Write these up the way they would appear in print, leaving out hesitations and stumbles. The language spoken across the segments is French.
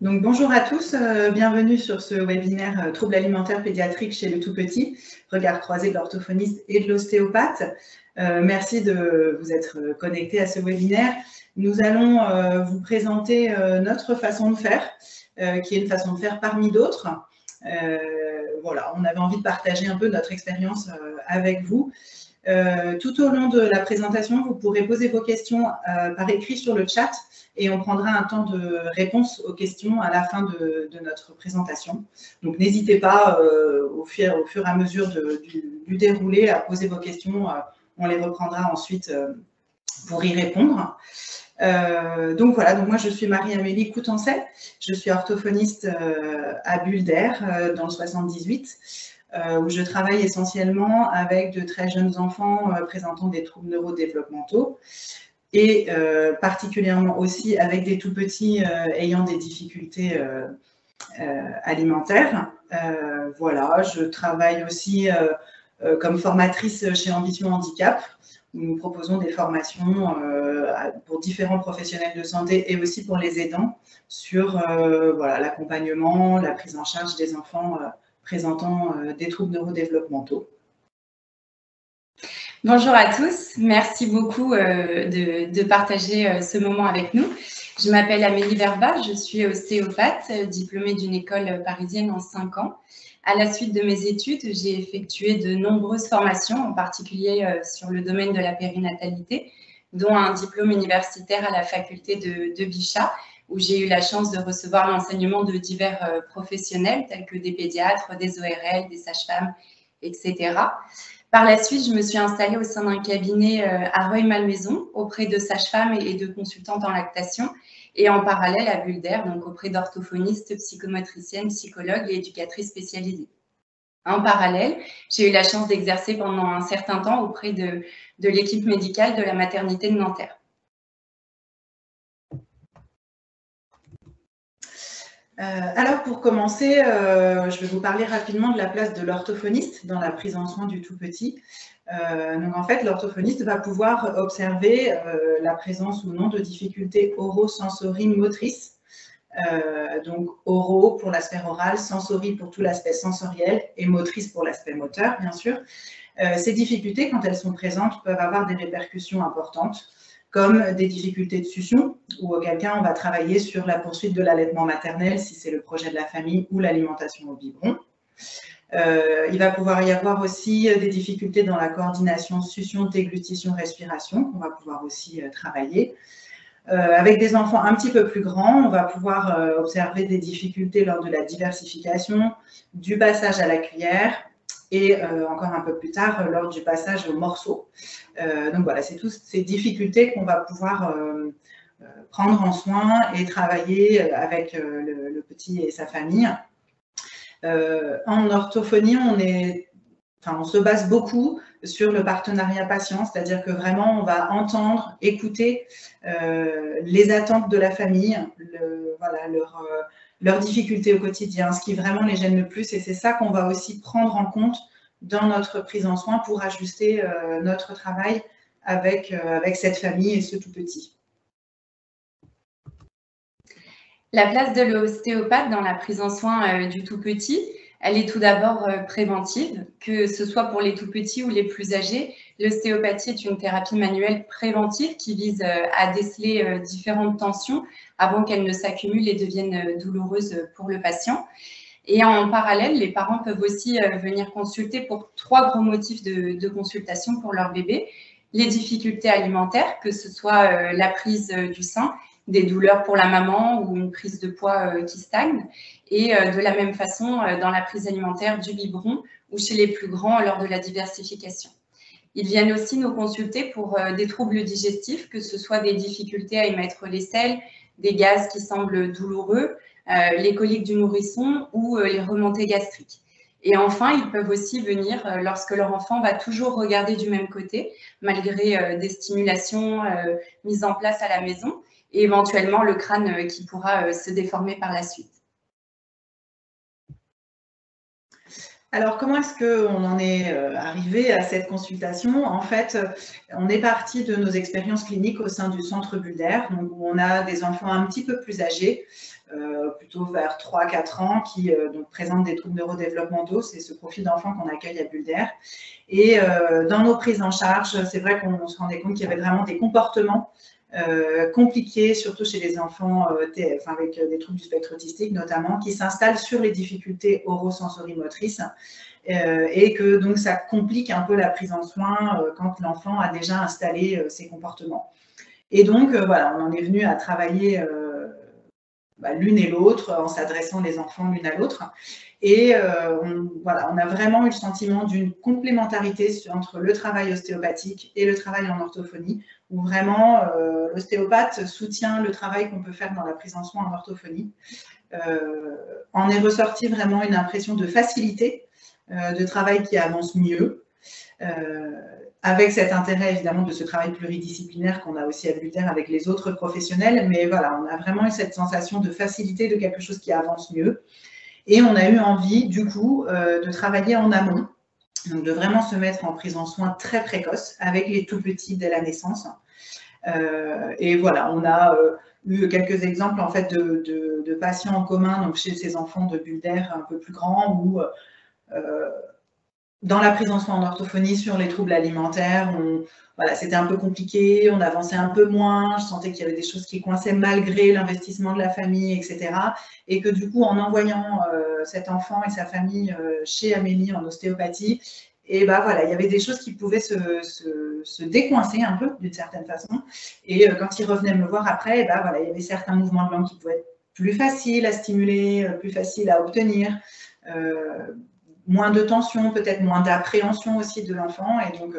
Donc, bonjour à tous, bienvenue sur ce webinaire Troubles alimentaires pédiatriques chez le tout petit, regard croisé de l'orthophoniste et de l'ostéopathe. Merci de vous être connectés à ce webinaire. Nous allons vous présenter notre façon de faire, qui est une façon de faire parmi d'autres. Voilà, on avait envie de partager un peu notre expérience avec vous. Tout au long de la présentation, vous pourrez poser vos questions par écrit sur le chat et on prendra un temps de réponse aux questions à la fin de notre présentation. Donc, n'hésitez pas au fur et à mesure du déroulé à poser vos questions. On les reprendra ensuite pour y répondre. Donc voilà, donc moi je suis Marie-Amélie Coutancet, je suis orthophoniste à Bulder dans le 78. Où je travaille essentiellement avec de très jeunes enfants présentant des troubles neurodéveloppementaux et particulièrement aussi avec des tout petits ayant des difficultés alimentaires. Voilà, je travaille aussi comme formatrice chez Ambition Handicap, où nous proposons des formations pour différents professionnels de santé et aussi pour les aidants sur voilà, l'accompagnement, la prise en charge des enfants présentant des troubles neurodéveloppementaux. Bonjour à tous, merci beaucoup de partager ce moment avec nous. Je m'appelle Amélie Verba, je suis ostéopathe, diplômée d'une école parisienne en 5 ans. À la suite de mes études, j'ai effectué de nombreuses formations, en particulier sur le domaine de la périnatalité, dont un diplôme universitaire à la faculté de Bichat, où j'ai eu la chance de recevoir l'enseignement de divers professionnels, tels que des pédiatres, des ORL, des sages-femmes, etc. Par la suite, je me suis installée au sein d'un cabinet à Rueil-Malmaison, auprès de sages-femmes et de consultantes en lactation, et en parallèle à Bulder, donc auprès d'orthophonistes, psychomotriciennes, psychologues et éducatrices spécialisées. En parallèle, j'ai eu la chance d'exercer pendant un certain temps auprès de l'équipe médicale de la maternité de Nanterre. Alors, pour commencer, je vais vous parler rapidement de la place de l'orthophoniste dans la prise en soin du tout petit. Donc, en fait, l'orthophoniste va pouvoir observer la présence ou non de difficultés oro-sensorimotrices. Donc, oro pour l'aspect oral, sensori pour tout l'aspect sensoriel et motrice pour l'aspect moteur, bien sûr. Ces difficultés, quand elles sont présentes, peuvent avoir des répercussions importantes, comme des difficultés de succion, où auquel cas on va travailler sur la poursuite de l'allaitement maternel, si c'est le projet de la famille, ou l'alimentation au biberon. Il va pouvoir y avoir aussi des difficultés dans la coordination succion, déglutition, respiration, qu'on va pouvoir aussi travailler. Avec des enfants un petit peu plus grands, on va pouvoir observer des difficultés lors de la diversification, du passage à la cuillère, et encore un peu plus tard, lors du passage au morceau. Donc voilà, c'est toutes ces difficultés qu'on va pouvoir prendre en soin et travailler avec le petit et sa famille. En orthophonie, on se base beaucoup sur le partenariat patient, c'est-à-dire que vraiment, on va entendre, écouter les attentes de la famille, voilà, leurs difficultés au quotidien, ce qui vraiment les gêne le plus. Et c'est ça qu'on va aussi prendre en compte dans notre prise en soin pour ajuster notre travail avec cette famille et ce tout petit. La place de l'ostéopathe dans la prise en soin du tout petit, elle est tout d'abord préventive, que ce soit pour les tout petits ou les plus âgés. L'ostéopathie est une thérapie manuelle préventive qui vise à déceler différentes tensions avant qu'elles ne s'accumulent et deviennent douloureuses pour le patient. Et en parallèle, les parents peuvent aussi venir consulter pour 3 gros motifs de consultation pour leur bébé. Les difficultés alimentaires, que ce soit la prise du sein, des douleurs pour la maman ou une prise de poids qui stagne. Et de la même façon, dans la prise alimentaire du biberon ou chez les plus grands lors de la diversification. Ils viennent aussi nous consulter pour des troubles digestifs, que ce soit des difficultés à émettre les selles, des gaz qui semblent douloureux, les coliques du nourrisson ou les remontées gastriques. Et enfin, ils peuvent aussi venir lorsque leur enfant va toujours regarder du même côté, malgré des stimulations mises en place à la maison, et éventuellement le crâne qui pourra se déformer par la suite. Alors, comment est-ce qu'on en est arrivé à cette consultation? En fait, on est parti de nos expériences cliniques au sein du centre Bulder, donc où on a des enfants un petit peu plus âgés, plutôt vers 3-4 ans, qui donc, présentent des troubles neurodéveloppementaux. C'est ce profil d'enfants qu'on accueille à Bulder. Et dans nos prises en charge, c'est vrai qu'on se rendait compte qu'il y avait vraiment des comportements compliqués, surtout chez les enfants avec des troubles du spectre autistique notamment, qui s'installent sur les difficultés orosensorimotrices et que donc ça complique un peu la prise en soin quand l'enfant a déjà installé ces comportements. Et donc voilà, on en est venu à travailler l'une et l'autre en s'adressant les enfants l'une à l'autre. Et on a vraiment eu le sentiment d'une complémentarité entre le travail ostéopathique et le travail en orthophonie, où vraiment l'ostéopathe soutient le travail qu'on peut faire dans la prise en soin en orthophonie. En est ressorti vraiment une impression de facilité, de travail qui avance mieux, avec cet intérêt évidemment de ce travail pluridisciplinaire qu'on a aussi à Bulder avec les autres professionnels, mais voilà, on a vraiment eu cette sensation de facilité, de quelque chose qui avance mieux. Et on a eu envie, du coup, de travailler en amont, donc de vraiment se mettre en prise en soin très précoce avec les tout petits dès la naissance. Et voilà, on a eu quelques exemples en fait de patients en commun, donc chez ces enfants de Bulder un peu plus grands, où dans la prise en soin en orthophonie sur les troubles alimentaires, voilà, c'était un peu compliqué, on avançait un peu moins, je sentais qu'il y avait des choses qui coinçaient malgré l'investissement de la famille, etc. Et que du coup, en envoyant cet enfant et sa famille chez Amélie en ostéopathie, et voilà, il y avait des choses qui pouvaient se décoincer un peu d'une certaine façon. Et quand il revenait me voir après, voilà, il y avait certains mouvements de langue qui pouvaient être plus faciles à stimuler, plus faciles à obtenir. Moins de tension, peut-être moins d'appréhension aussi de l'enfant. Et donc,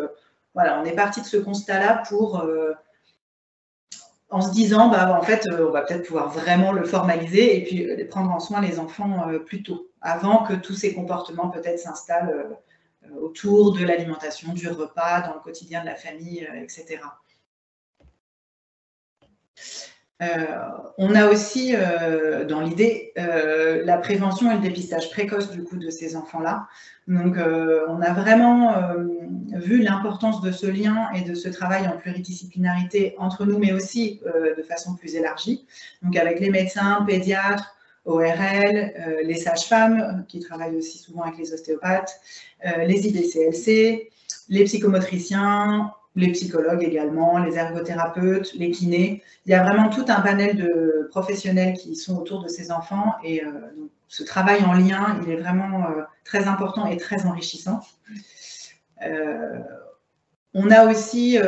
voilà, on est parti de ce constat-là en se disant, en fait, on va peut-être pouvoir vraiment le formaliser et puis prendre en soin les enfants plus tôt, avant que tous ces comportements peut-être s'installent autour de l'alimentation, du repas, dans le quotidien de la famille, etc. On a aussi dans l'idée la prévention et le dépistage précoce du coup de ces enfants-là. Donc on a vraiment vu l'importance de ce lien et de ce travail en pluridisciplinarité entre nous, mais aussi de façon plus élargie. Donc avec les médecins, pédiatres, ORL, les sages-femmes qui travaillent aussi souvent avec les ostéopathes, les IBCLC, les psychomotriciens, les psychologues également, les ergothérapeutes, les kinés. Il y a vraiment tout un panel de professionnels qui sont autour de ces enfants et donc, ce travail en lien, il est vraiment très important et très enrichissant. On a aussi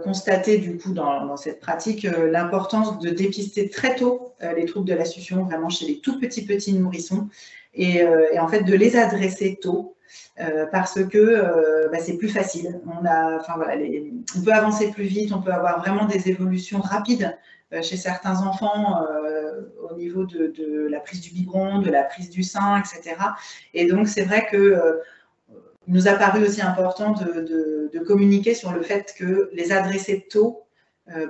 constaté du coup dans cette pratique l'importance de dépister très tôt les troubles de la succion, vraiment chez les tout petits nourrissons et en fait de les adresser tôt. Parce que c'est plus facile. On peut avancer plus vite, on peut avoir vraiment des évolutions rapides chez certains enfants au niveau de la prise du biberon, de la prise du sein, etc. Et donc, c'est vrai que il nous a paru aussi important de communiquer sur le fait que les adresser tôt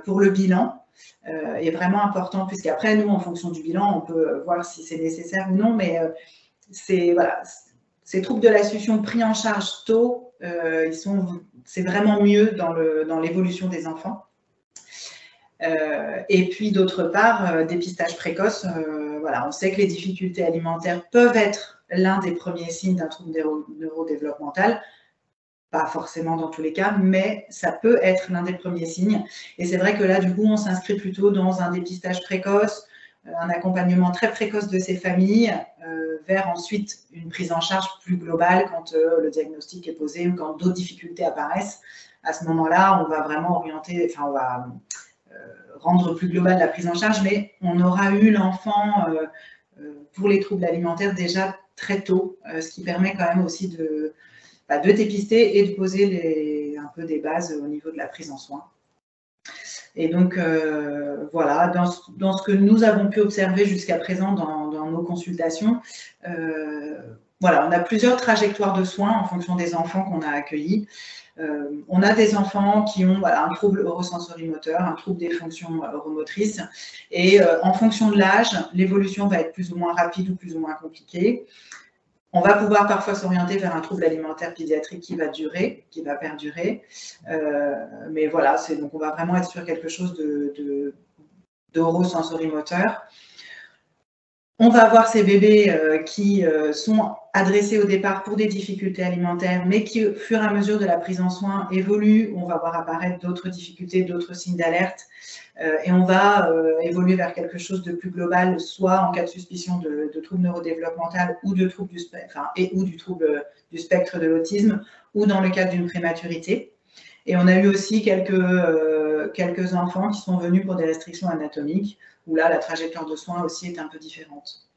pour le bilan est vraiment important, puisqu'après, nous, en fonction du bilan, on peut voir si c'est nécessaire ou non, mais ces troubles de la succion pris en charge tôt, c'est vraiment mieux dans l'évolution des enfants. Et puis d'autre part, dépistage précoce, on sait que les difficultés alimentaires peuvent être l'un des premiers signes d'un trouble neurodéveloppemental, pas forcément dans tous les cas, mais ça peut être l'un des premiers signes. Et c'est vrai que là, du coup, on s'inscrit plutôt dans un dépistage précoce, un accompagnement très précoce de ces familles, vers ensuite une prise en charge plus globale quand le diagnostic est posé ou quand d'autres difficultés apparaissent. À ce moment-là, on va vraiment orienter, on va rendre plus globale la prise en charge, mais on aura eu l'enfant pour les troubles alimentaires déjà très tôt, ce qui permet quand même aussi de dépister et de poser un peu des bases au niveau de la prise en soin. Et donc, voilà, dans ce que nous avons pu observer jusqu'à présent dans nos consultations, voilà, on a plusieurs trajectoires de soins en fonction des enfants qu'on a accueillis. On a des enfants qui ont un trouble eurosensorimoteur, un trouble des fonctions euromotrices, et en fonction de l'âge, l'évolution va être plus ou moins rapide ou plus ou moins compliquée. On va pouvoir parfois s'orienter vers un trouble alimentaire pédiatrique qui va durer, qui va perdurer. Mais voilà, donc on va vraiment être sur quelque chose d'orosensorimoteur. On va avoir ces bébés qui sont adressés au départ pour des difficultés alimentaires, mais qui, au fur et à mesure de la prise en soin, évoluent. On va voir apparaître d'autres difficultés, d'autres signes d'alerte. Et on va évoluer vers quelque chose de plus global, soit en cas de suspicion de trouble neurodéveloppemental ou du trouble du spectre de l'autisme, ou dans le cadre d'une prématurité. Et on a eu aussi quelques enfants qui sont venus pour des restrictions anatomiques, où là, la trajectoire de soins aussi est un peu différente.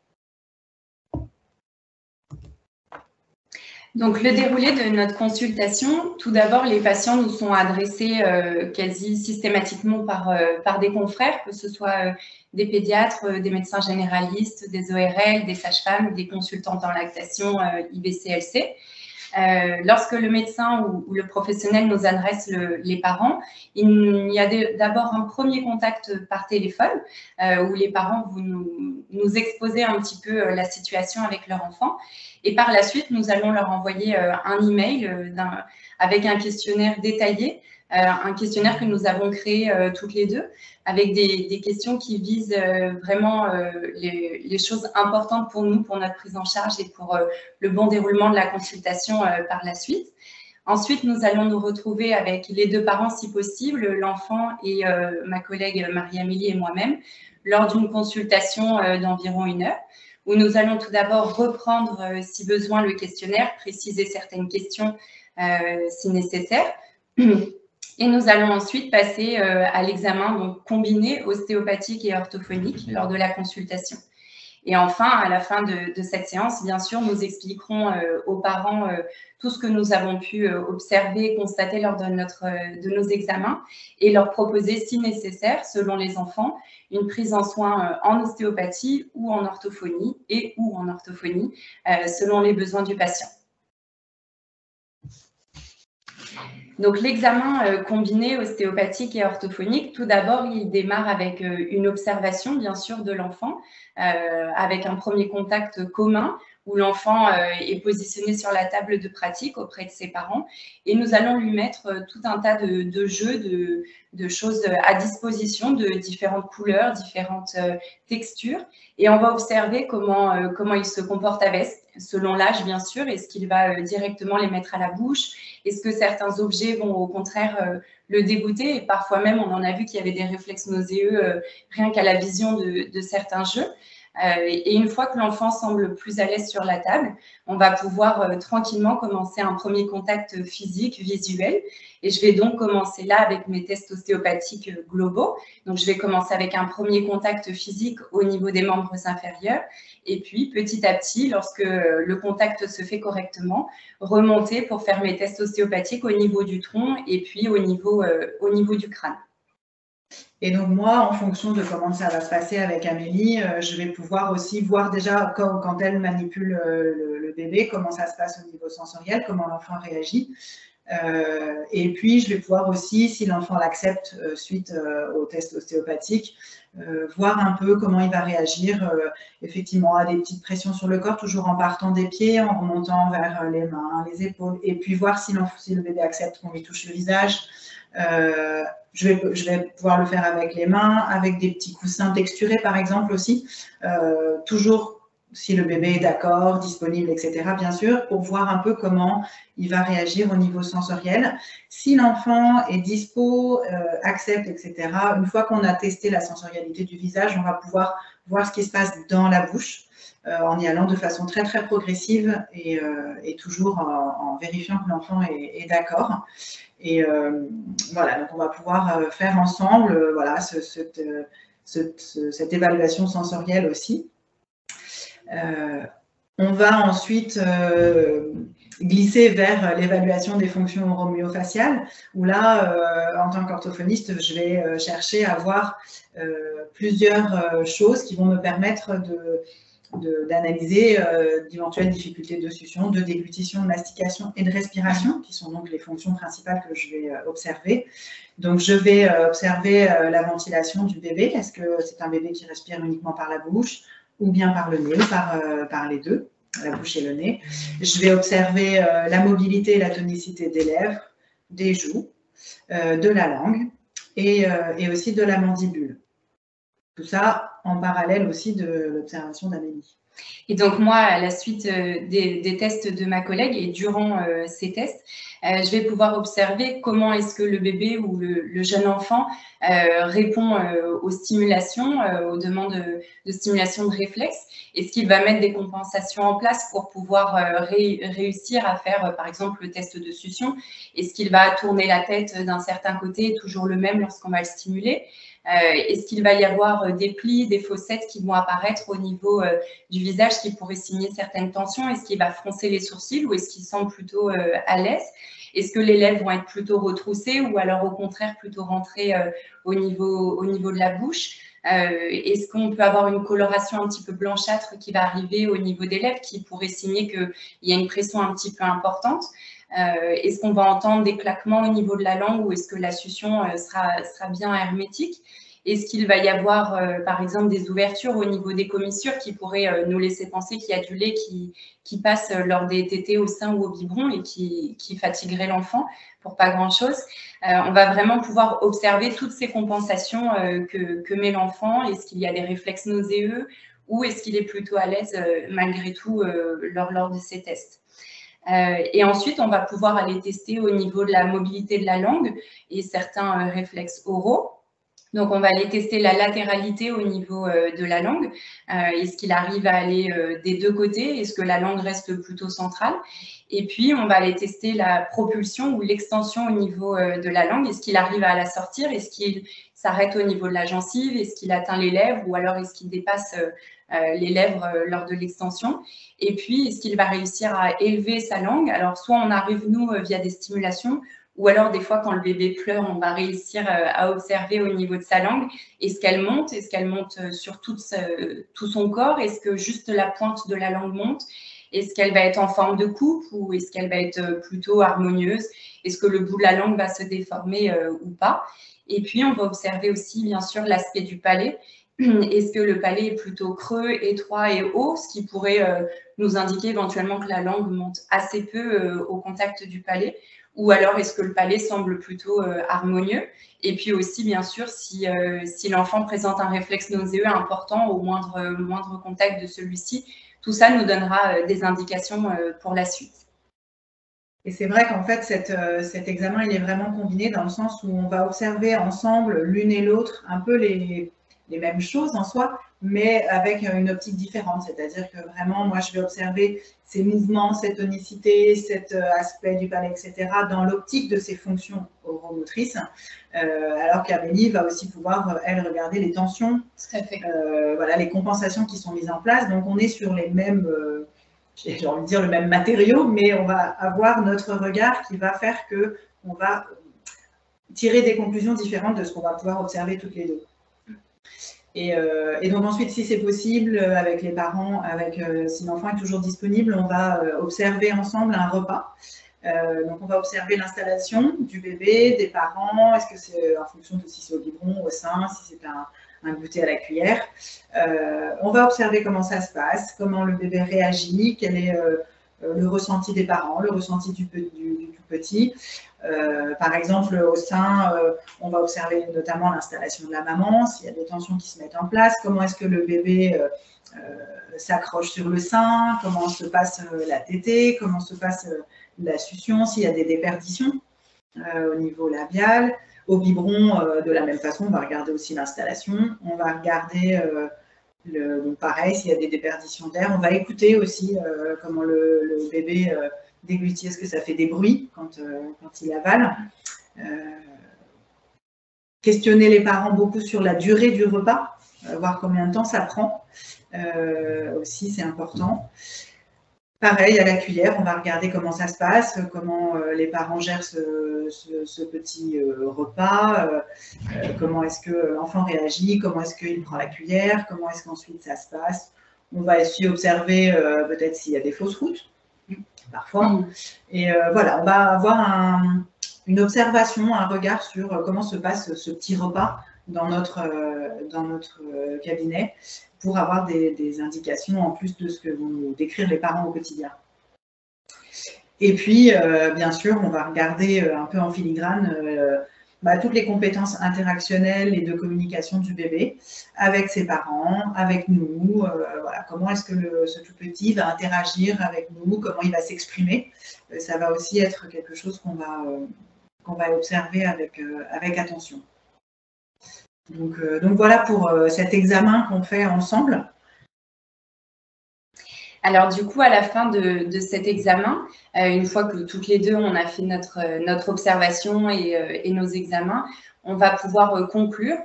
Donc, le déroulé de notre consultation, tout d'abord, les patients nous sont adressés quasi systématiquement par des confrères, que ce soit des pédiatres, des médecins généralistes, des ORL, des sages-femmes, des consultantes en lactation, IBCLC. Lorsque le médecin ou le professionnel nous adresse les parents, il y a d'abord un premier contact par téléphone où les parents vont nous exposer un petit peu la situation avec leur enfant. Et par la suite, nous allons leur envoyer un email avec un questionnaire détaillé, un questionnaire que nous avons créé toutes les deux, avec des questions qui visent vraiment les choses importantes pour nous, pour notre prise en charge et pour le bon déroulement de la consultation par la suite. Ensuite, nous allons nous retrouver avec les deux parents, si possible, l'enfant et ma collègue Marie-Amélie et moi-même, lors d'une consultation d'environ 1 heure, où nous allons tout d'abord reprendre, si besoin, le questionnaire, préciser certaines questions si nécessaire. Et nous allons ensuite passer à l'examen donc combiné ostéopathique et orthophonique lors de la consultation. Et enfin, à la fin de cette séance, bien sûr, nous expliquerons aux parents tout ce que nous avons pu observer, constater lors de nos examens et leur proposer, si nécessaire, selon les enfants, une prise en soin en ostéopathie ou en orthophonie selon les besoins du patient. Donc, l'examen combiné ostéopathique et orthophonique, tout d'abord, il démarre avec une observation, bien sûr, de l'enfant, avec un premier contact commun où l'enfant est positionné sur la table de pratique auprès de ses parents. Et nous allons lui mettre tout un tas de jeux, de choses à disposition, de différentes couleurs, différentes textures. Et on va observer comment il se comporte avec, selon l'âge, bien sûr. Est-ce qu'il va directement les mettre à la bouche? Est-ce que certains objets vont au contraire le dégoûter? Et parfois même, on en a vu qu'il y avait des réflexes nauséeux rien qu'à la vision de certains jeux. Et une fois que l'enfant semble plus à l'aise sur la table, on va pouvoir tranquillement commencer un premier contact physique, visuel. Et je vais donc commencer là avec mes tests ostéopathiques globaux. Donc, je vais commencer avec un premier contact physique au niveau des membres inférieurs. Et puis, petit à petit, lorsque le contact se fait correctement, remonter pour faire mes tests ostéopathiques au niveau du tronc et puis au niveau du crâne. Et donc moi, en fonction de comment ça va se passer avec Amélie, je vais pouvoir aussi voir déjà quand elle manipule le bébé, comment ça se passe au niveau sensoriel, comment l'enfant réagit. Et puis, je vais pouvoir aussi, si l'enfant l'accepte suite au test ostéopathique, voir un peu comment il va réagir effectivement à des petites pressions sur le corps, toujours en partant des pieds, en remontant vers les mains, les épaules, et puis voir si le bébé accepte qu'on lui touche le visage. Je vais pouvoir le faire avec les mains, avec des petits coussins texturés par exemple aussi, toujours si le bébé est d'accord, disponible, etc. bien sûr, pour voir un peu comment il va réagir au niveau sensoriel. Si l'enfant est dispo, accepte, etc., une fois qu'on a testé la sensorialité du visage, on va pouvoir voir ce qui se passe dans la bouche, en y allant de façon très très progressive et toujours en vérifiant que l'enfant est d'accord. Et voilà, donc on va pouvoir faire ensemble voilà, cette évaluation sensorielle aussi. On va ensuite glisser vers l'évaluation des fonctions oro-myofaciales, où là, en tant qu'orthophoniste, je vais chercher à voir plusieurs choses qui vont me permettre d'analyser d'éventuelles difficultés de succion, de déglutition, de mastication et de respiration, qui sont donc les fonctions principales que je vais observer. Donc, je vais observer la ventilation du bébé. Est-ce que c'est un bébé qui respire uniquement par la bouche ou bien par le nez ou par les deux? la bouche et le nez. Je vais observer la mobilité et la tonicité des lèvres, des joues, de la langue et aussi de la mandibule. Tout ça en parallèle aussi de l'observation d'Amélie. Et donc moi, à la suite des tests de ma collègue et durant ces tests, je vais pouvoir observer comment est-ce que le bébé ou le jeune enfant répond aux stimulations, aux demandes de stimulation de réflexe. Est-ce qu'il va mettre des compensations en place pour pouvoir réussir à faire, par exemple, le test de succion? Est-ce qu'il va tourner la tête d'un certain côté, toujours le même lorsqu'on va le stimuler? Est-ce qu'il va y avoir des plis, des fossettes qui vont apparaître au niveau du visage qui pourraient signer certaines tensions? Est-ce qu'il va froncer les sourcils ou est-ce qu'il semble plutôt à l'aise? Est-ce que les lèvres vont être plutôt retroussées ou alors au contraire plutôt rentrées au niveau de la bouche? Est-ce qu'on peut avoir une coloration un petit peu blanchâtre qui va arriver au niveau des lèvres qui pourrait signer qu'il y a une pression un petit peu importante? Est-ce qu'on va entendre des claquements au niveau de la langue ou est-ce que la succion sera bien hermétique? Est-ce qu'il va y avoir, par exemple, des ouvertures au niveau des commissures qui pourraient nous laisser penser qu'il y a du lait qui passe lors des tétées au sein ou au biberon et qui fatiguerait l'enfant pour pas grand-chose? On va vraiment pouvoir observer toutes ces compensations que met l'enfant. Est-ce qu'il y a des réflexes nauséeux ou est-ce qu'il est plutôt à l'aise malgré tout lors de ces tests? Et ensuite, on va pouvoir aller tester au niveau de la mobilité de la langue et certains réflexes oraux. Donc, on va aller tester la latéralité au niveau de la langue. Est-ce qu'il arrive à aller des deux côtés? Est-ce que la langue reste plutôt centrale? Et puis, on va aller tester la propulsion ou l'extension au niveau de la langue. Est-ce qu'il arrive à la sortir? Est-ce qu'il s'arrête au niveau de la gencive? Est-ce qu'il atteint les lèvres? Ou alors, est-ce qu'il dépasse les lèvres lors de l'extension? Et puis, est-ce qu'il va réussir à élever sa langue? Alors, soit on arrive, nous, via des stimulations, ou alors, des fois, quand le bébé pleure, on va réussir à observer au niveau de sa langue. Est-ce qu'elle monte? Est-ce qu'elle monte sur tout son corps? Est-ce que juste la pointe de la langue monte? Est-ce qu'elle va être en forme de coupe ou est-ce qu'elle va être plutôt harmonieuse? Est-ce que le bout de la langue va se déformer ou pas? Et puis, on va observer aussi, bien sûr, l'aspect du palais. Est-ce que le palais est plutôt creux, étroit et haut, ce qui pourrait nous indiquer éventuellement que la langue monte assez peu au contact du palais? Ou alors est-ce que le palais semble plutôt harmonieux? Et puis aussi, bien sûr, si l'enfant présente un réflexe nauséeux important au moindre contact de celui-ci, tout ça nous donnera des indications pour la suite. Et c'est vrai qu'en fait, cet examen, il est vraiment combiné dans le sens où on va observer ensemble, l'une et l'autre, un peu les mêmes choses en soi, mais avec une optique différente. C'est-à-dire que vraiment, moi, je vais observer ces mouvements, cette tonicité, cet aspect du palais, etc., dans l'optique de ces fonctions oromotrices, alors qu'Amélie va aussi pouvoir, elle, regarder les tensions, tout à fait. voilà, les compensations qui sont mises en place. Donc, on est sur les mêmes, j'ai envie de dire le même matériau, mais on va avoir notre regard qui va faire qu'on va tirer des conclusions différentes de ce qu'on va pouvoir observer toutes les deux. Et donc ensuite, si c'est possible, avec les parents, si l'enfant est toujours disponible, on va observer ensemble un repas. Donc on va observer l'installation du bébé, des parents, est-ce que c'est en fonction de si c'est au biberon, au sein, si c'est un goûter à la cuillère. On va observer comment ça se passe, comment le bébé réagit, quel est le ressenti des parents, le ressenti du tout petit. Par exemple, au sein, on va observer notamment l'installation de la maman, s'il y a des tensions qui se mettent en place, comment est-ce que le bébé s'accroche sur le sein, comment se passe la tétée, comment se passe la succion, s'il y a des déperditions au niveau labial. Au biberon, de la même façon, on va regarder aussi l'installation, on va regarder donc pareil, s'il y a des déperditions d'air, on va écouter aussi comment le bébé déglutit, est-ce que ça fait des bruits quand il avale. Questionner les parents beaucoup sur la durée du repas, voir combien de temps ça prend, aussi c'est important. Pareil, à la cuillère, on va regarder comment ça se passe, comment les parents gèrent ce petit repas, comment est-ce que l'enfant réagit, comment est-ce qu'il prend la cuillère, comment est-ce qu'ensuite ça se passe. On va aussi observer peut-être s'il y a des fausses routes, parfois. Et voilà, on va avoir une observation, un regard sur comment se passe ce petit repas dans notre cabinet pour avoir des indications en plus de ce que vont nous décrire les parents au quotidien. Et puis, bien sûr, on va regarder un peu en filigrane toutes les compétences interactionnelles et de communication du bébé avec ses parents, avec nous. Voilà, comment est-ce que ce tout petit va interagir avec nous, comment il va s'exprimer. Ça va aussi être quelque chose qu'on va observer avec attention. Donc voilà pour cet examen qu'on fait ensemble. Alors du coup, à la fin de cet examen, une fois que toutes les deux, on a fait notre observation et nos examens, on va pouvoir conclure,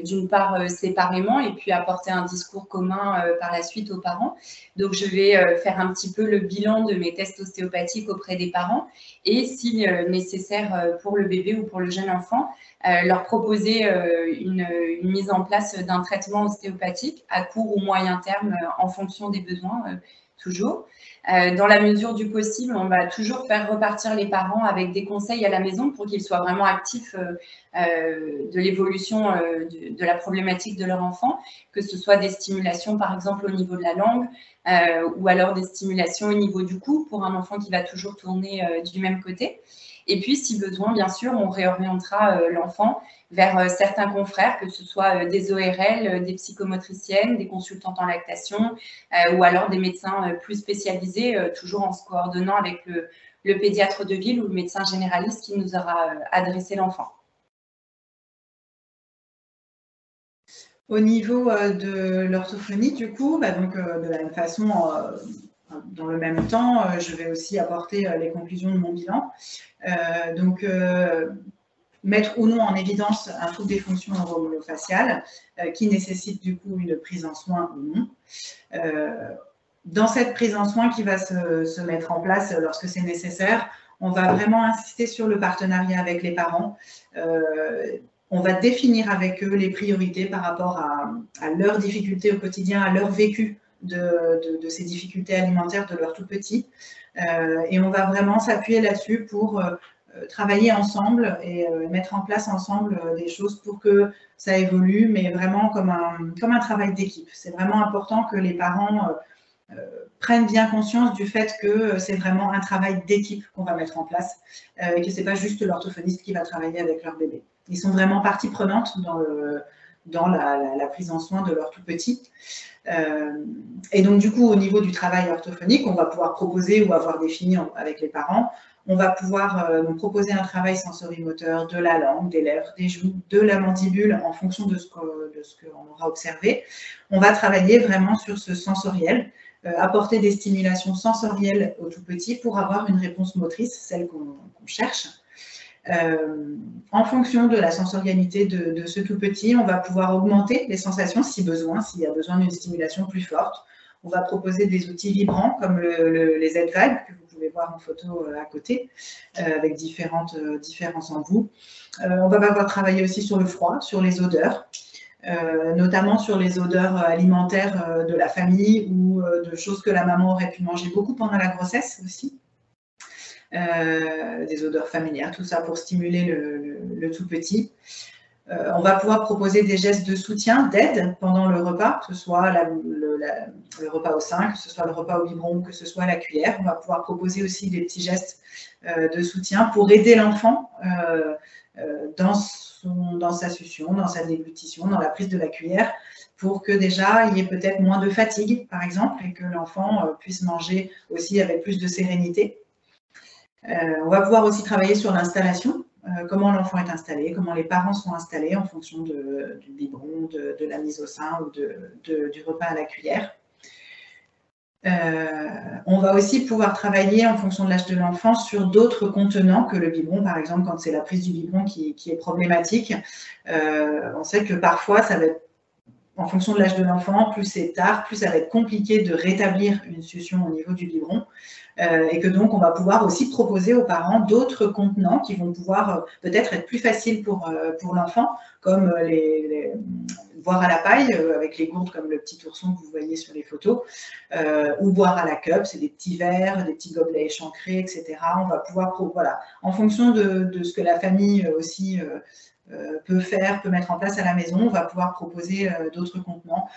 d'une part séparément et puis apporter un discours commun par la suite aux parents. Donc je vais faire un petit peu le bilan de mes tests ostéopathiques auprès des parents et si nécessaire pour le bébé ou pour le jeune enfant, leur proposer une mise en place d'un traitement ostéopathique à court ou moyen terme en fonction des besoins, toujours. Dans la mesure du possible, on va toujours faire repartir les parents avec des conseils à la maison pour qu'ils soient vraiment actifs de l'évolution de la problématique de leur enfant, que ce soit des stimulations par exemple au niveau de la langue ou alors des stimulations au niveau du cou pour un enfant qui va toujours tourner du même côté. Et puis, si besoin, bien sûr, on réorientera l'enfant vers certains confrères, que ce soit des ORL, des psychomotriciennes, des consultantes en lactation ou alors des médecins plus spécialisés, toujours en se coordonnant avec le pédiatre de ville ou le médecin généraliste qui nous aura adressé l'enfant. Au niveau de l'orthophonie, du coup, donc, de la même façon, dans le même temps, je vais aussi apporter les conclusions de mon bilan. Donc, mettre ou non en évidence un trouble des fonctions neuro-faciales qui nécessite du coup une prise en soin ou non. Dans cette prise en soin qui va se mettre en place lorsque c'est nécessaire, on va vraiment insister sur le partenariat avec les parents. On va définir avec eux les priorités par rapport à leurs difficultés au quotidien, à leur vécu de ces difficultés alimentaires de leur tout petit. Et on va vraiment s'appuyer là-dessus pour travailler ensemble et mettre en place ensemble des choses pour que ça évolue, mais vraiment comme un travail d'équipe. C'est vraiment important que les parents prennent bien conscience du fait que c'est vraiment un travail d'équipe qu'on va mettre en place et que ce n'est pas juste l'orthophoniste qui va travailler avec leur bébé. Ils sont vraiment partie prenante dans la prise en soin de leur tout petit. Et donc, du coup, au niveau du travail orthophonique, on va pouvoir proposer ou avoir défini avec les parents, on va pouvoir proposer un travail sensorimoteur de la langue, des lèvres, des joues, de la mandibule en fonction de ce qu'on aura observé. On va travailler vraiment sur ce sensoriel, apporter des stimulations sensorielles au tout petit pour avoir une réponse motrice, celle qu'on cherche. En fonction de la sensorialité de ce tout petit, on va pouvoir augmenter les sensations si besoin, s'il y a besoin d'une stimulation plus forte. On va proposer des outils vibrants comme les Z-Vibe que vous pouvez voir en photo à côté, avec différents embouts. On va pouvoir travailler aussi sur le froid, sur les odeurs, notamment sur les odeurs alimentaires de la famille ou de choses que la maman aurait pu manger beaucoup pendant la grossesse aussi. Des odeurs familières, tout ça pour stimuler le tout petit. On va pouvoir proposer des gestes de soutien, d'aide pendant le repas, que ce soit le repas au sein, que ce soit le repas au biberon, que ce soit la cuillère. On va pouvoir proposer aussi des petits gestes de soutien pour aider l'enfant dans sa succion, dans sa déglutition, dans la prise de la cuillère, pour que déjà il y ait peut-être moins de fatigue, par exemple, et que l'enfant puisse manger aussi avec plus de sérénité. On va pouvoir aussi travailler sur l'installation, comment l'enfant est installé, comment les parents sont installés en fonction du biberon, de la mise au sein ou du repas à la cuillère. On va aussi pouvoir travailler en fonction de l'âge de l'enfant sur d'autres contenants que le biberon, par exemple quand c'est la prise du biberon qui est problématique. On sait que parfois ça va être en fonction de l'âge de l'enfant, plus c'est tard, plus ça va être compliqué de rétablir une succion au niveau du biberon. Et que donc, on va pouvoir aussi proposer aux parents d'autres contenants qui vont pouvoir peut-être être plus faciles pour l'enfant, comme les boire à la paille, avec les gourdes comme le petit ourson que vous voyez sur les photos, ou boire à la cup, c'est des petits verres, des petits gobelets échancrés, etc. On va pouvoir, voilà, en fonction de ce que la famille aussi peut mettre en place à la maison. On va pouvoir proposer d'autres contenants.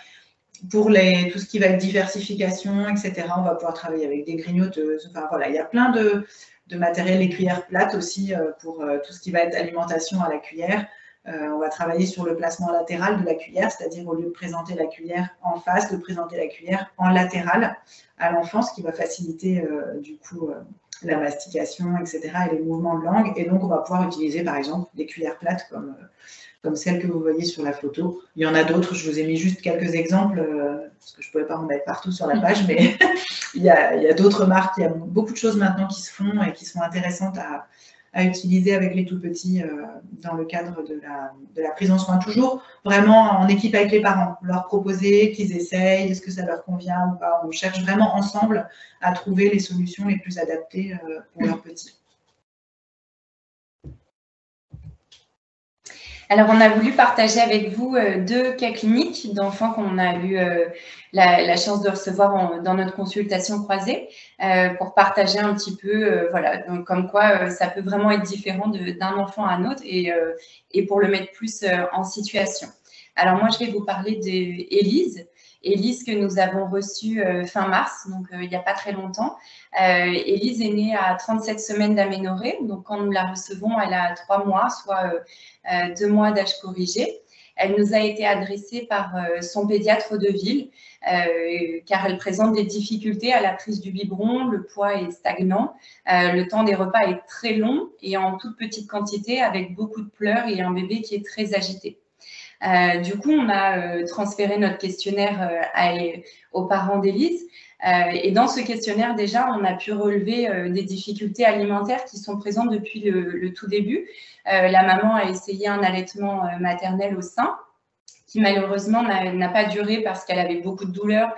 Pour tout ce qui va être diversification, etc., on va pouvoir travailler avec des grignoteuses. Enfin, voilà, il y a plein de matériel, les cuillères plates aussi, pour tout ce qui va être alimentation à la cuillère. On va travailler sur le placement latéral de la cuillère, c'est-à-dire au lieu de présenter la cuillère en face, de présenter la cuillère en latéral à l'enfant, ce qui va faciliter du coup la mastication, etc., et les mouvements de langue. Et donc, on va pouvoir utiliser, par exemple, des cuillères plates comme celle que vous voyez sur la photo. Il y en a d'autres, je vous ai mis juste quelques exemples, parce que je ne pouvais pas en mettre partout sur la page, mais il y a d'autres marques, il y a beaucoup de choses maintenant qui se font et qui sont intéressantes à utiliser avec les tout-petits dans le cadre de la prise en soin. Toujours vraiment en équipe avec les parents, leur proposer qu'ils essayent, est-ce que ça leur convient ou pas. On cherche vraiment ensemble à trouver les solutions les plus adaptées pour leurs petits. Alors, on a voulu partager avec vous 2 cas cliniques d'enfants qu'on a eu la chance de recevoir dans notre consultation croisée pour partager un petit peu, voilà, donc comme quoi ça peut vraiment être différent d'un enfant à un autre et pour le mettre plus en situation. Alors, moi, je vais vous parler d'Élise. Élise que nous avons reçue fin mars, donc il n'y a pas très longtemps. Élise est née à 37 semaines d'aménorrhée, donc quand nous la recevons, elle a 3 mois, soit 2 mois d'âge corrigé. Elle nous a été adressée par son pédiatre de ville, car elle présente des difficultés à la prise du biberon, le poids est stagnant, le temps des repas est très long et en toute petite quantité avec beaucoup de pleurs et un bébé qui est très agité. Du coup, on a transféré notre questionnaire aux parents d'Élise. Et dans ce questionnaire, déjà, on a pu relever des difficultés alimentaires qui sont présentes depuis le tout début. La maman a essayé un allaitement maternel au sein, qui malheureusement n'a pas duré parce qu'elle avait beaucoup de douleurs,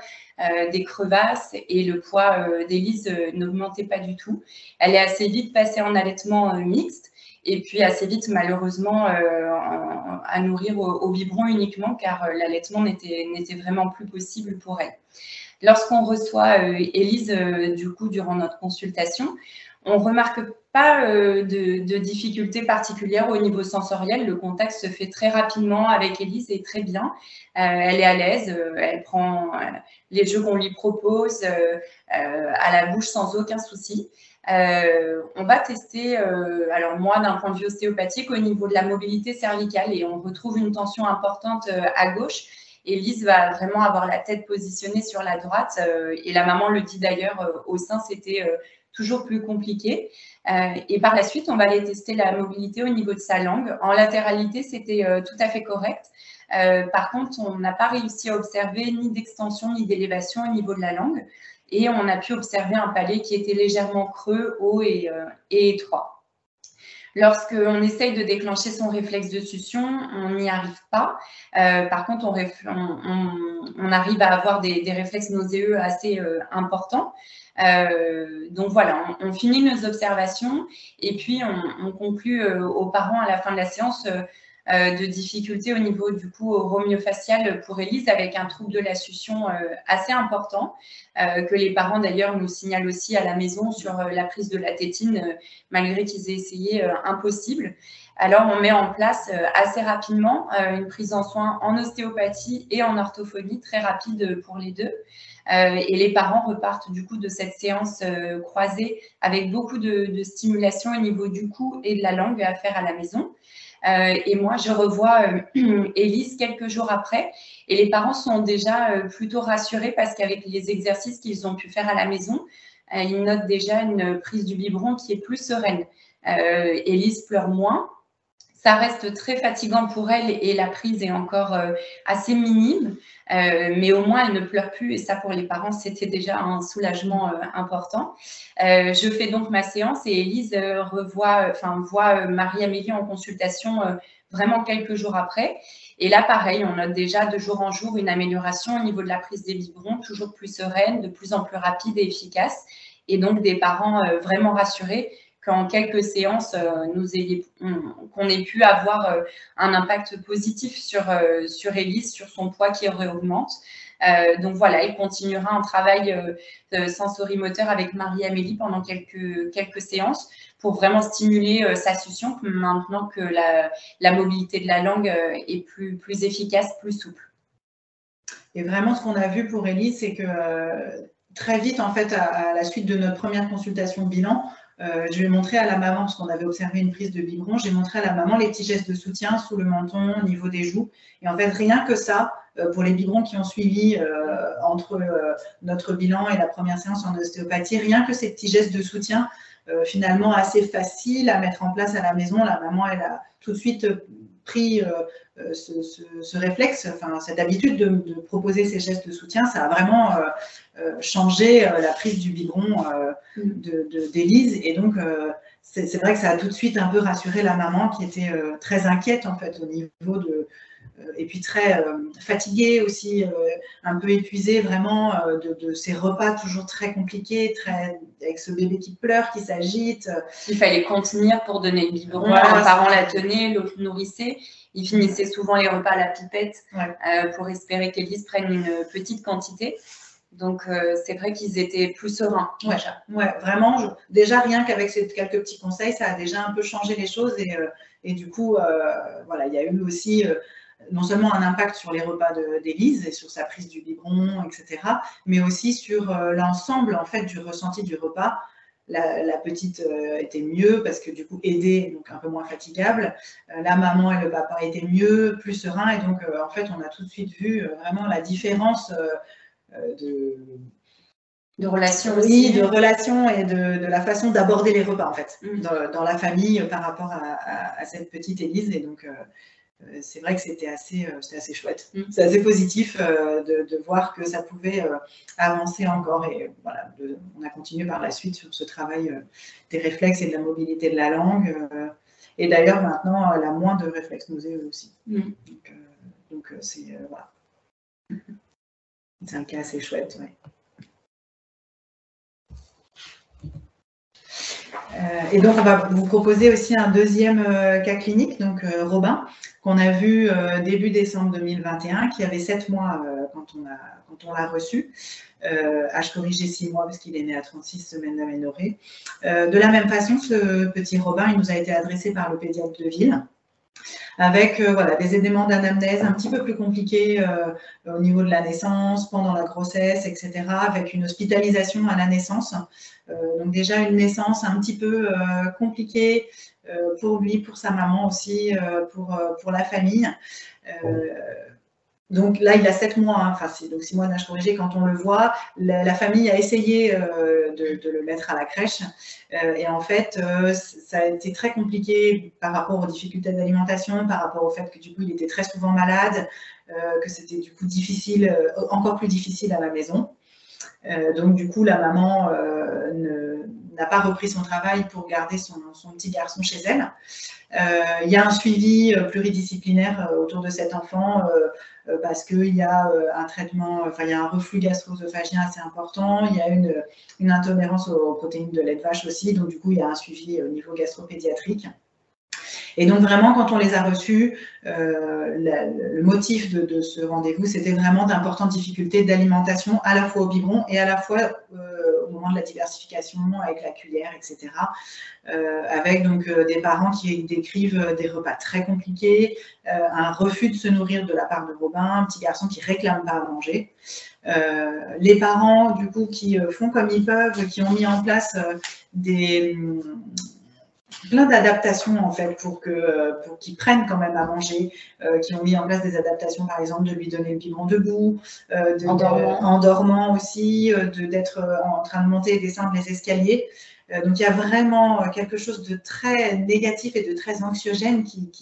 des crevasses et le poids d'Élise n'augmentait pas du tout. Elle est assez vite passée en allaitement mixte. Et puis assez vite, malheureusement, à nourrir au biberon uniquement, car l'allaitement n'était vraiment plus possible pour elle. Lorsqu'on reçoit Élise, du coup, durant notre consultation, on ne remarque pas de difficultés particulières au niveau sensoriel. Le contact se fait très rapidement avec Élise et très bien. Elle est à l'aise, elle prend les jeux qu'on lui propose à la bouche sans aucun souci. On va tester, alors moi, d'un point de vue ostéopathique, au niveau de la mobilité cervicale et on retrouve une tension importante à gauche. Élise va vraiment avoir la tête positionnée sur la droite et la maman le dit d'ailleurs, au sein, c'était toujours plus compliqué. Et par la suite, on va aller tester la mobilité au niveau de sa langue. En latéralité, c'était tout à fait correct. Par contre, on n'a pas réussi à observer ni d'extension ni d'élévation au niveau de la langue. Et on a pu observer un palais qui était légèrement creux, haut et étroit. Lorsqu'on essaye de déclencher son réflexe de succion, on n'y arrive pas. Par contre, on arrive à avoir des réflexes nauséeux assez importants. Donc voilà, on finit nos observations et puis on conclut aux parents à la fin de la séance de difficultés au niveau du coup romiofacial pour Élise avec un trouble de la succion assez important que les parents d'ailleurs nous signalent aussi à la maison sur la prise de la tétine malgré qu'ils aient essayé impossible. Alors on met en place assez rapidement une prise en soin en ostéopathie et en orthophonie très rapide pour les deux. Et les parents repartent du coup de cette séance croisée avec beaucoup de stimulation au niveau du cou et de la langue à faire à la maison. Et moi, je revois Élise quelques jours après et les parents sont déjà plutôt rassurés parce qu'avec les exercices qu'ils ont pu faire à la maison, ils notent déjà une prise du biberon qui est plus sereine. Élise pleure moins. Ça reste très fatigant pour elle et la prise est encore assez minime, mais au moins elle ne pleure plus et ça pour les parents c'était déjà un soulagement important. Je fais donc ma séance et Élise voit Marie-Amélie en consultation vraiment quelques jours après. Et là pareil, on note déjà de jour en jour une amélioration au niveau de la prise des biberons, toujours plus sereine, de plus en plus rapide et efficace. Et donc des parents vraiment rassurés qu'en quelques séances, qu'on ait pu avoir un impact positif sur Élise, sur son poids qui réaugmente. Donc voilà, il continuera un travail sensorimoteur avec Marie-Amélie pendant quelques séances pour vraiment stimuler sa succion maintenant que la mobilité de la langue est plus efficace, plus souple. Et vraiment, ce qu'on a vu pour Ellie, c'est que très vite, en fait, à la suite de notre première consultation bilan, je vais montrer à la maman, parce qu'on avait observé une prise de biberon, j'ai montré à la maman les petits gestes de soutien sous le menton, au niveau des joues. Et en fait, rien que ça, pour les biberons qui ont suivi entre notre bilan et la première séance en ostéopathie, rien que ces petits gestes de soutien, finalement assez faciles à mettre en place à la maison, la maman, elle a tout de suite pris ce réflexe, enfin, cette habitude de proposer ces gestes de soutien, ça a vraiment changé la prise du biberon d'Élise. Et donc, c'est vrai que ça a tout de suite un peu rassuré la maman qui était très inquiète en fait au niveau de... et puis très fatiguée aussi, un peu épuisée vraiment de ces repas toujours très compliqués, avec ce bébé qui pleure, qui s'agite. Il fallait contenir pour donner le biberon, voilà, un parent la tenait, l'autre nourrissait. Il finissait souvent les repas à la pipette pour espérer qu'Élise prenne une petite quantité. Donc, c'est vrai qu'ils étaient plus sereins. Ouais, vraiment. Déjà, rien qu'avec ces quelques petits conseils, ça a déjà un peu changé les choses. Et du coup, voilà, il y a eu aussi non seulement un impact sur les repas d'Élise et sur sa prise du biberon, etc., mais aussi sur l'ensemble en fait, du ressenti du repas. La petite était mieux parce que du coup aidée, donc un peu moins fatigable. La maman et le papa étaient mieux, plus sereins. Et donc, en fait, on a tout de suite vu vraiment la différence de relation aussi. De relation et de la façon d'aborder les repas, en fait, dans la famille par rapport à cette petite Élise. Et donc, c'est vrai que c'était assez chouette. C'est assez positif de voir que ça pouvait avancer encore. Et voilà, on a continué par la suite sur ce travail des réflexes et de la mobilité de la langue. Et d'ailleurs, maintenant, elle a moins de réflexes nauséeux aussi. Donc c'est voilà. C'est un cas assez chouette, ouais. Et donc, on va vous proposer aussi un deuxième cas clinique, donc Robin, qu'on a vu début décembre 2021, qui avait 7 mois quand on l'a reçu. Âge corrigé 6 mois, parce qu'il est né à 36 semaines d'aménorrhée. De la même façon, ce petit Robin, il nous a été adressé par le pédiatre de ville, avec voilà, des éléments d'anamnèse un petit peu plus compliqués au niveau de la naissance, pendant la grossesse, etc., avec une hospitalisation à la naissance. Donc déjà une naissance un petit peu compliquée pour lui, pour sa maman aussi, pour la famille. Donc là, il a 7 mois, hein, enfin, donc 6 mois d'âge corrigé quand on le voit. La famille a essayé de le mettre à la crèche. Et en fait, ça a été très compliqué par rapport aux difficultés d'alimentation, par rapport au fait que du coup, il était très souvent malade, que c'était du coup difficile, encore plus difficile à la maison. Donc du coup, la maman n'a pas repris son travail pour garder son petit garçon chez elle. Il y a un suivi pluridisciplinaire autour de cet enfant parce qu'il y a un traitement, enfin il y a un reflux gastro-œsophagien assez important, il y a une intolérance aux protéines de lait de vache aussi, donc du coup il y a un suivi au niveau gastro-pédiatrique. Et donc vraiment, quand on les a reçus, le motif de ce rendez-vous, c'était vraiment d'importantes difficultés d'alimentation, à la fois au biberon et à la fois au moment de la diversification avec la cuillère, etc. Avec donc des parents qui décrivent des repas très compliqués, un refus de se nourrir de la part de Robin, un petit garçon qui réclame pas à manger. Les parents, du coup, qui font comme ils peuvent, qui ont mis en place plein d'adaptations en fait pour qu'ils prennent quand même à manger, qui ont mis en place des adaptations, par exemple de lui donner le biberon debout, en dormant aussi, d'être en train de monter et descendre les escaliers. Donc il y a vraiment quelque chose de très négatif et de très anxiogène qui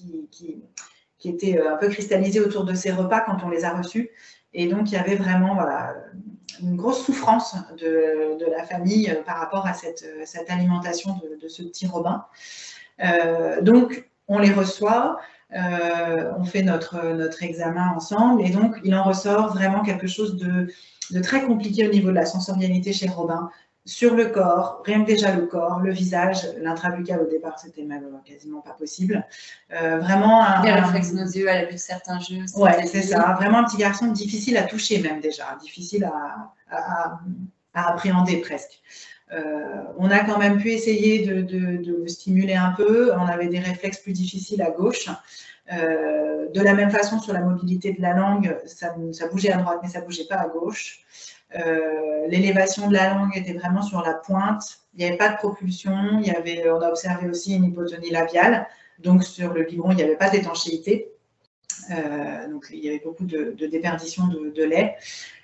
était un peu cristallisé autour de ces repas quand on les a reçus. Et donc il y avait vraiment voilà, une grosse souffrance de la famille par rapport à cette alimentation de ce petit Robin. Donc, on les reçoit, on fait notre examen ensemble, et donc, il en ressort vraiment quelque chose de très compliqué au niveau de la sensorialité chez Robin. sur le corps, rien que déjà le corps, le visage, l'intrabuccal au départ, c'était même quasiment pas possible. Vraiment des réflexes nauséeux à la vue de certains jeux. Ouais, c'est ça. Vraiment un petit garçon difficile à toucher même déjà, difficile à appréhender presque. On a quand même pu essayer de le stimuler un peu. On avait des réflexes plus difficiles à gauche. De la même façon, sur la mobilité de la langue, ça bougeait à droite, mais ça ne bougeait pas à gauche. L'élévation de la langue était vraiment sur la pointe. Il n'y avait pas de propulsion. On a observé aussi une hypotonie labiale. Donc, sur le biberon, il n'y avait pas d'étanchéité. Donc, il y avait beaucoup de déperdition de lait.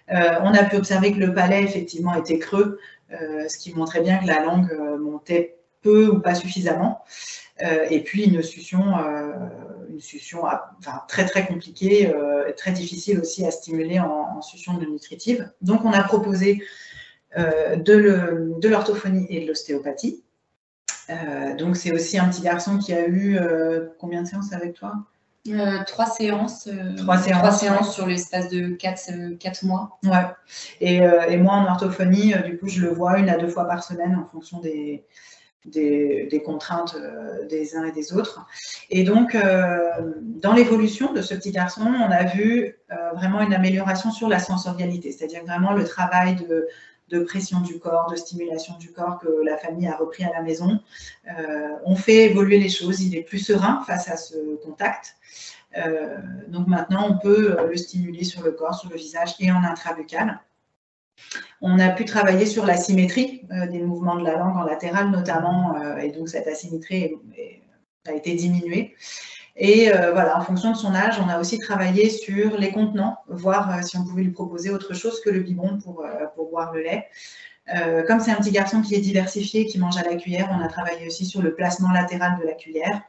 On a pu observer que le palais, effectivement, était creux, ce qui montrait bien que la langue montait peu ou pas suffisamment. Et puis, une succion très, très compliquée, très difficile aussi à stimuler en succion non nutritive. Donc, on a proposé de l'orthophonie et de l'ostéopathie. Donc, c'est aussi un petit garçon qui a eu combien de séances avec toi? 3 séances. 3 séances sur l'espace de 4 mois. Ouais. Et moi, en orthophonie, du coup, je le vois 1 à 2 fois par semaine en fonction des contraintes des uns et des autres. Et donc, dans l'évolution de ce petit garçon, on a vu vraiment une amélioration sur la sensorialité, c'est-à-dire vraiment le travail de pression du corps, de stimulation du corps que la famille a repris à la maison. On fait évoluer les choses, il est plus serein face à ce contact. Donc maintenant, on peut le stimuler sur le corps, sur le visage et en intrabuccal. On a pu travailler sur la symétrie des mouvements de la langue en latéral notamment, et donc cette asymétrie a été diminuée. Et voilà, en fonction de son âge, on a aussi travaillé sur les contenants, voir si on pouvait lui proposer autre chose que le biberon pour boire le lait. Comme c'est un petit garçon qui est diversifié, qui mange à la cuillère, on a travaillé aussi sur le placement latéral de la cuillère.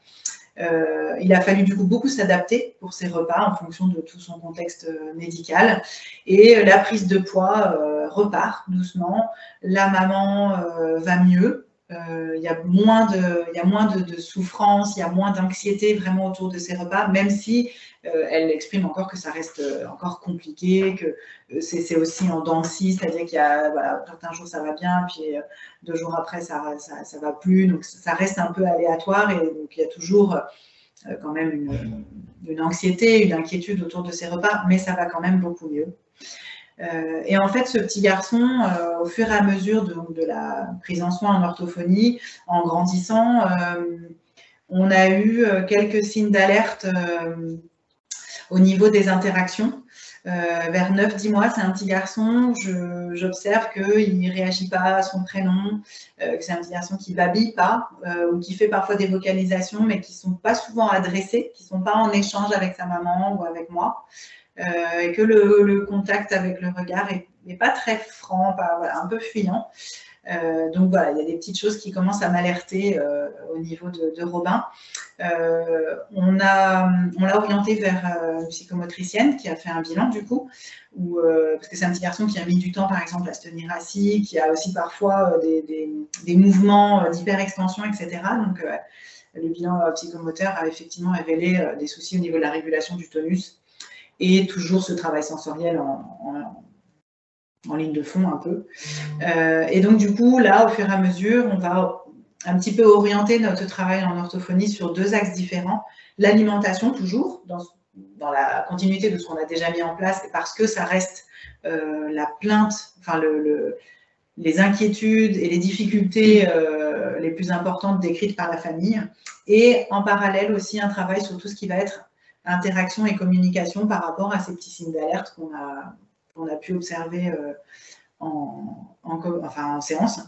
Il a fallu du coup beaucoup s'adapter pour ses repas en fonction de tout son contexte médical. Et la prise de poids repart doucement. La maman va mieux. Il y a moins de souffrance, il y a moins d'anxiété vraiment autour de ces repas, même si elle exprime encore que ça reste encore compliqué, que c'est aussi en dents de scie, c'est-à-dire qu'il y a certains jours ça va bien, puis 2 jours après ça va plus, donc ça reste un peu aléatoire et donc il y a toujours quand même une anxiété, une inquiétude autour de ces repas, mais ça va quand même beaucoup mieux. Et en fait, ce petit garçon, au fur et à mesure de la prise en soin en orthophonie, en grandissant, on a eu quelques signes d'alerte au niveau des interactions. Vers 9-10 mois, c'est un petit garçon, j'observe qu'il ne réagit pas à son prénom, que c'est un petit garçon qui ne babille pas, ou qui fait parfois des vocalisations, mais qui ne sont pas souvent adressées, qui ne sont pas en échange avec sa maman ou avec moi. Et que le contact avec le regard n'est pas très franc, un peu fuyant. Donc voilà, il y a des petites choses qui commencent à m'alerter au niveau de Robin. On l'a orienté vers une psychomotricienne qui a fait un bilan du coup, parce que c'est un petit garçon qui a mis du temps par exemple à se tenir assis, qui a aussi parfois des mouvements d'hyperextension, etc. Donc le bilan psychomoteur a effectivement révélé des soucis au niveau de la régulation du tonus. Et toujours ce travail sensoriel en ligne de fond un peu. Et donc du coup, là, au fur et à mesure, on va un petit peu orienter notre travail en orthophonie sur 2 axes différents. L'alimentation, toujours, dans la continuité de ce qu'on a déjà mis en place, parce que ça reste la plainte, enfin les inquiétudes et les difficultés les plus importantes décrites par la famille. Et en parallèle aussi, un travail sur tout ce qui va être interaction et communication par rapport à ces petits signes d'alerte qu'on a pu observer en séance.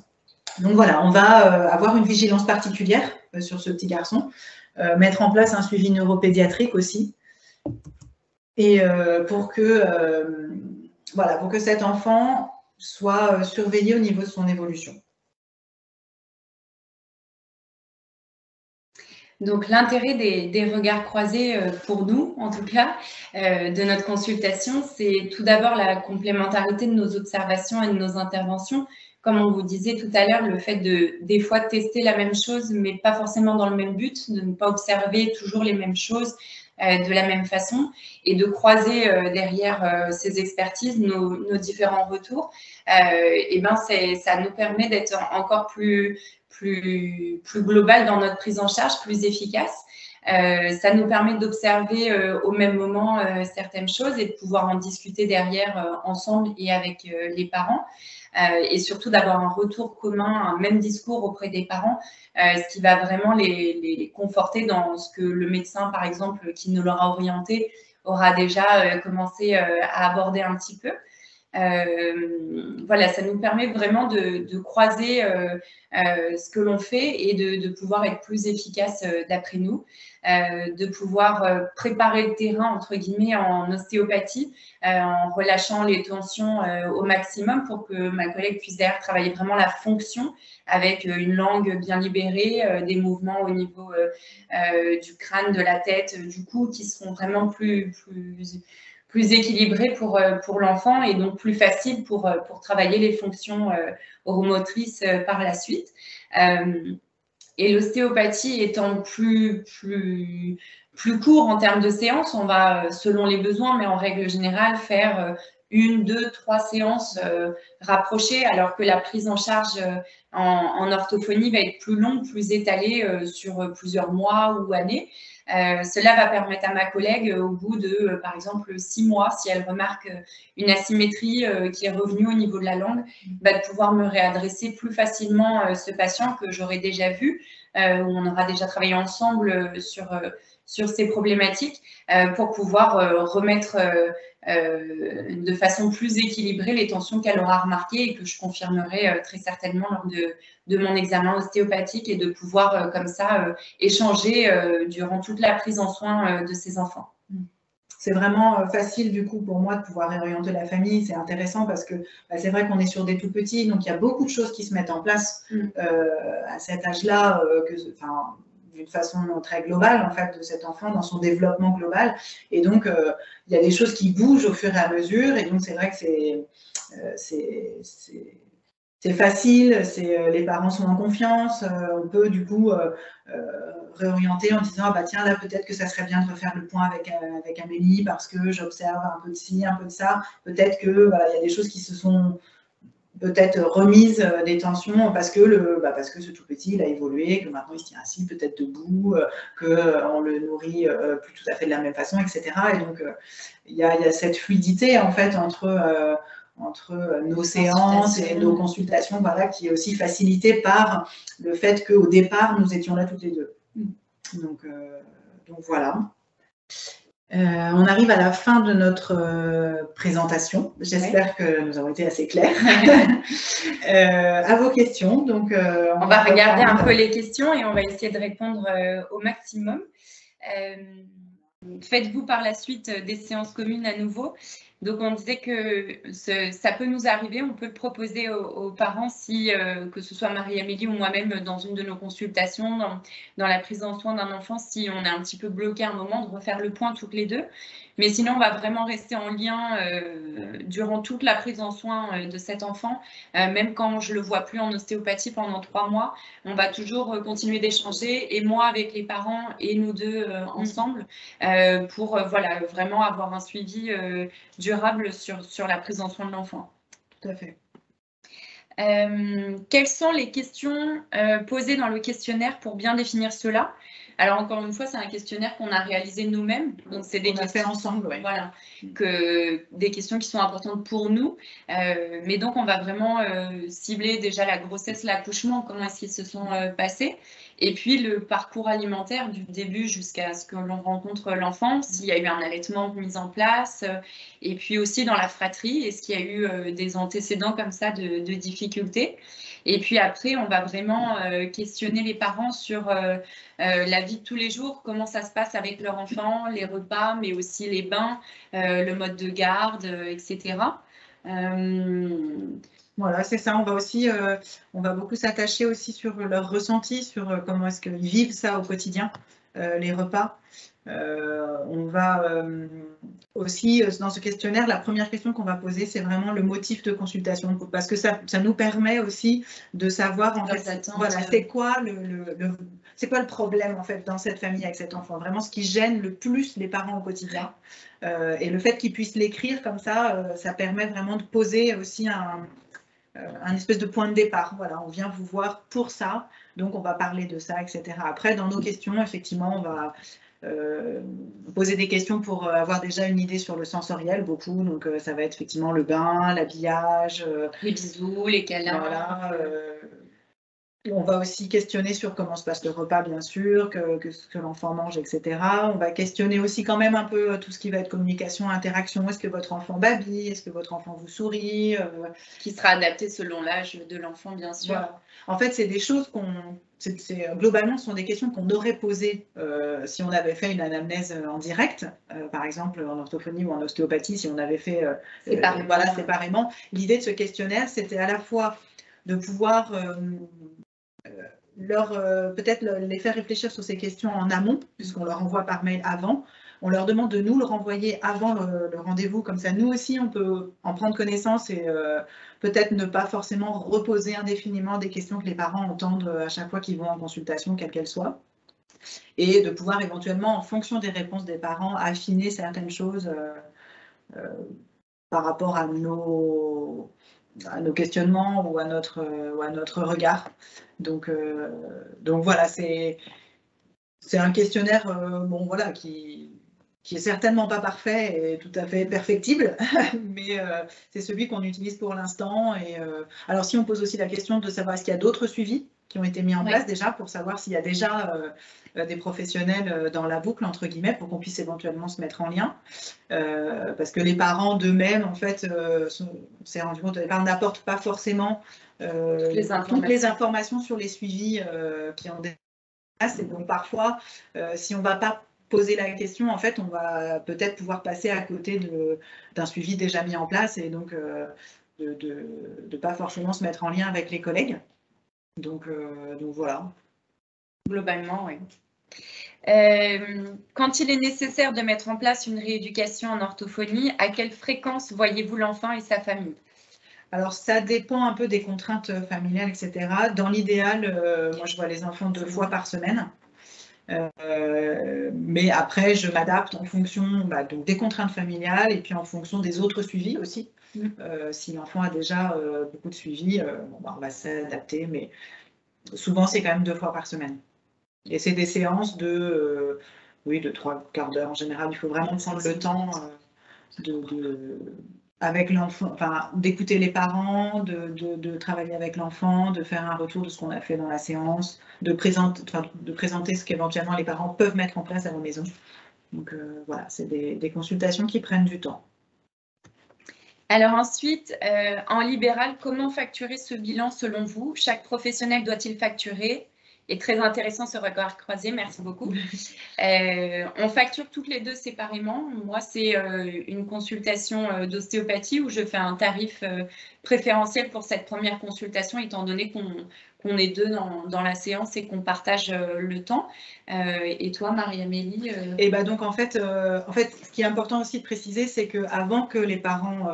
Donc voilà, on va avoir une vigilance particulière sur ce petit garçon, mettre en place un suivi neuropédiatrique aussi, et pour que cet enfant soit surveillé au niveau de son évolution. Donc, l'intérêt des regards croisés, pour nous, en tout cas, de notre consultation, c'est tout d'abord la complémentarité de nos observations et de nos interventions. Comme on vous disait tout à l'heure, le fait des fois tester la même chose, mais pas forcément dans le même but, de ne pas observer toujours les mêmes choses, de la même façon et de croiser derrière ces expertises nos différents retours. Et ben ça nous permet d'être encore plus global dans notre prise en charge, plus efficace. Ça nous permet d'observer au même moment certaines choses et de pouvoir en discuter derrière ensemble et avec les parents. Et surtout d'avoir un retour commun, un même discours auprès des parents, ce qui va vraiment les conforter dans ce que le médecin, par exemple, qui nous l'aura orienté, aura déjà commencé à aborder un petit peu. Voilà, ça nous permet vraiment de croiser ce que l'on fait et de pouvoir être plus efficace d'après nous, de pouvoir préparer le terrain, entre guillemets, en ostéopathie, en relâchant les tensions au maximum pour que ma collègue puisse derrière travailler vraiment la fonction avec une langue bien libérée, des mouvements au niveau du crâne, de la tête, du cou, qui seront vraiment plus équilibré pour l'enfant et donc plus facile pour travailler les fonctions oromotrices par la suite. Et l'ostéopathie étant plus court en termes de séances, on va, selon les besoins, mais en règle générale, faire 1, 2, 3 séances rapprochées, alors que la prise en charge en orthophonie va être plus longue, plus étalée sur plusieurs mois ou années. Cela va permettre à ma collègue, au bout de, par exemple, 6 mois, si elle remarque une asymétrie qui est revenue au niveau de la langue, de pouvoir me réadresser plus facilement ce patient que j'aurais déjà vu, où on aura déjà travaillé ensemble sur ces problématiques, pour pouvoir remettre de façon plus équilibrée les tensions qu'elle aura remarquées et que je confirmerai très certainement lors de mon examen ostéopathique et de pouvoir comme ça échanger durant toute la prise en soin de ces enfants. C'est vraiment facile du coup pour moi de pouvoir réorienter la famille. C'est intéressant parce que c'est vrai qu'on est sur des tout petits, donc il y a beaucoup de choses qui se mettent en place à cet âge-là, d'une façon très globale en fait de cet enfant dans son développement global. Et donc il y a des choses qui bougent au fur et à mesure. Et donc c'est vrai que c'est facile, les parents sont en confiance, on peut du coup réorienter en disant bah tiens là peut-être que ça serait bien de refaire le point avec Amélie parce que j'observe un peu de ci, un peu de ça, peut-être que voilà, il y a des choses qui se sont peut-être remises des tensions parce que ce tout petit il a évolué, que maintenant il se tient assis peut-être debout, qu'on le nourrit plus tout à fait de la même façon, etc. Et donc il y a cette fluidité en fait entre nos séances et nos consultations, voilà, qui est aussi facilitée par le fait qu'au départ, nous étions là toutes les deux. Donc voilà. On arrive à la fin de notre présentation. J'espère que nous avons été assez clairs. À vos questions. Donc, on va regarder un peu les questions et on va essayer de répondre au maximum. Faites-vous par la suite des séances communes à nouveau? Donc, on disait que ça peut nous arriver, on peut le proposer aux parents si, que ce soit Marie-Amélie ou moi-même dans une de nos consultations, dans la prise en soin d'un enfant, si on est un petit peu bloqué à un moment, de refaire le point toutes les deux. Mais sinon, on va vraiment rester en lien durant toute la prise en soin de cet enfant. Même quand je ne le vois plus en ostéopathie pendant 3 mois, on va toujours continuer d'échanger, et moi avec les parents et nous deux ensemble, pour voilà, vraiment avoir un suivi durable sur la prise en soin de l'enfant. Tout à fait. Quelles sont les questions posées dans le questionnaire pour bien définir cela? Alors, encore une fois, c'est un questionnaire qu'on a réalisé nous-mêmes. Donc, c'est des questions fait ensemble, ouais. Voilà, des questions qui sont importantes pour nous. Mais donc, on va vraiment cibler déjà la grossesse, l'accouchement, comment est-ce qu'ils se sont passés. Et puis, le parcours alimentaire du début jusqu'à ce que l'on rencontre l'enfant, s'il y a eu un allaitement mis en place. Et puis aussi dans la fratrie, est-ce qu'il y a eu des antécédents comme ça de difficultés? Et puis après, on va vraiment questionner les parents sur la vie de tous les jours, comment ça se passe avec leur enfant, les repas, mais aussi les bains, le mode de garde, etc. Voilà, c'est ça. On va beaucoup s'attacher aussi sur leur ressenti, sur comment est-ce qu'ils vivent ça au quotidien, les repas. On va aussi, dans ce questionnaire, la première question qu'on va poser, c'est vraiment le motif de consultation, parce que ça nous permet aussi de savoir en fait, voilà, c'est quoi c'est quoi le problème en fait dans cette famille avec cet enfant, vraiment ce qui gêne le plus les parents au quotidien. Et le fait qu'ils puissent l'écrire comme ça permet vraiment de poser aussi un espèce de point de départ. Voilà, on vient vous voir pour ça, donc on va parler de ça, etc. Après, dans nos questions, effectivement, on va poser des questions pour avoir déjà une idée sur le sensoriel, beaucoup. Donc, ça va être effectivement le bain, l'habillage. Les bisous, les câlins. Voilà. On va aussi questionner sur comment se passe le repas, bien sûr, ce que l'enfant mange, etc. On va questionner aussi quand même un peu tout ce qui va être communication, interaction. Est-ce que votre enfant babille? Est-ce que votre enfant vous sourit? Qui sera adapté selon l'âge de l'enfant, bien sûr. Voilà. En fait, c'est des choses globalement, ce sont des questions qu'on aurait posées si on avait fait une anamnèse en direct, par exemple en orthophonie ou en ostéopathie, si on avait fait séparément. L'idée de ce questionnaire, c'était à la fois de pouvoir peut-être les faire réfléchir sur ces questions en amont, puisqu'on leur envoie par mail avant. On leur demande de nous le renvoyer avant le rendez-vous, comme ça nous aussi on peut en prendre connaissance et peut-être ne pas forcément reposer indéfiniment des questions que les parents entendent à chaque fois qu'ils vont en consultation, quelle qu'elle soit. Et de pouvoir éventuellement, en fonction des réponses des parents, affiner certaines choses par rapport à nos questionnements ou à notre regard. Donc voilà, c'est un questionnaire bon, voilà, qui est certainement pas parfait et tout à fait perfectible, mais c'est celui qu'on utilise pour l'instant. Et alors, si on pose aussi la question de savoir est-ce qu'il y a d'autres suivis qui ont été mis en place déjà, pour savoir s'il y a déjà des professionnels dans la boucle, entre guillemets, pour qu'on puisse éventuellement se mettre en lien. Parce que les parents d'eux-mêmes, en fait, on s'est rendu compte, les parents n'apportent pas forcément toutes les informations sur les suivis qui ont des places. Et donc, parfois, si on ne va pas poser la question, en fait, on va peut-être pouvoir passer à côté d'un suivi déjà mis en place et donc de ne pas forcément se mettre en lien avec les collègues. Donc voilà. Globalement, oui. Quand il est nécessaire de mettre en place une rééducation en orthophonie, à quelle fréquence voyez-vous l'enfant et sa famille? Alors, ça dépend un peu des contraintes familiales, etc. Dans l'idéal, moi, je vois les enfants 2 fois par semaine. Mais après, je m'adapte en fonction donc des contraintes familiales et puis en fonction des autres suivis aussi. Si l'enfant a déjà beaucoup de suivi, on va s'adapter, mais souvent, c'est quand même 2 fois par semaine. Et c'est des séances de 3 quarts d'heure en général. Il faut vraiment prendre le temps avec l'enfant, enfin, d'écouter les parents, de travailler avec l'enfant, de faire un retour de ce qu'on a fait dans la séance, de présenter ce qu'éventuellement les parents peuvent mettre en place à la maison. Donc voilà, c'est des consultations qui prennent du temps. Alors ensuite, en libéral, comment facturer ce bilan selon vous? Chaque professionnel doit-il facturer? Et très intéressant ce regard croisé, merci beaucoup. On facture toutes les deux séparément. Moi, c'est une consultation d'ostéopathie où je fais un tarif préférentiel pour cette première consultation, étant donné qu'on est deux dans la séance et qu'on partage le temps. Et toi, Marie-Amélie Et bah donc en fait, ce qui est important aussi de préciser, c'est qu'avant que les parents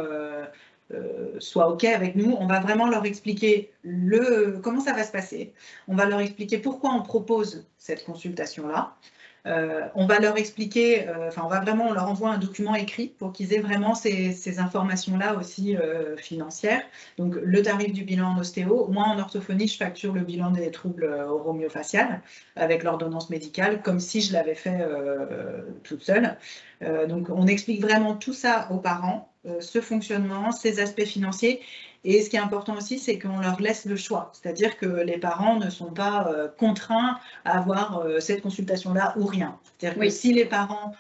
soient OK avec nous, on va vraiment leur expliquer comment ça va se passer. On va leur expliquer pourquoi on propose cette consultation-là. On va leur expliquer, on leur envoie un document écrit pour qu'ils aient vraiment ces informations-là aussi financières. Donc, le tarif du bilan en ostéo. Moi, en orthophonie, je facture le bilan des troubles oromyofaciales avec l'ordonnance médicale, comme si je l'avais fait toute seule. Donc, on explique vraiment tout ça aux parents, ce fonctionnement, ces aspects financiers. Et ce qui est important aussi, c'est qu'on leur laisse le choix. C'est-à-dire que les parents ne sont pas contraints à avoir cette consultation-là ou rien. C'est-à-dire que si les parents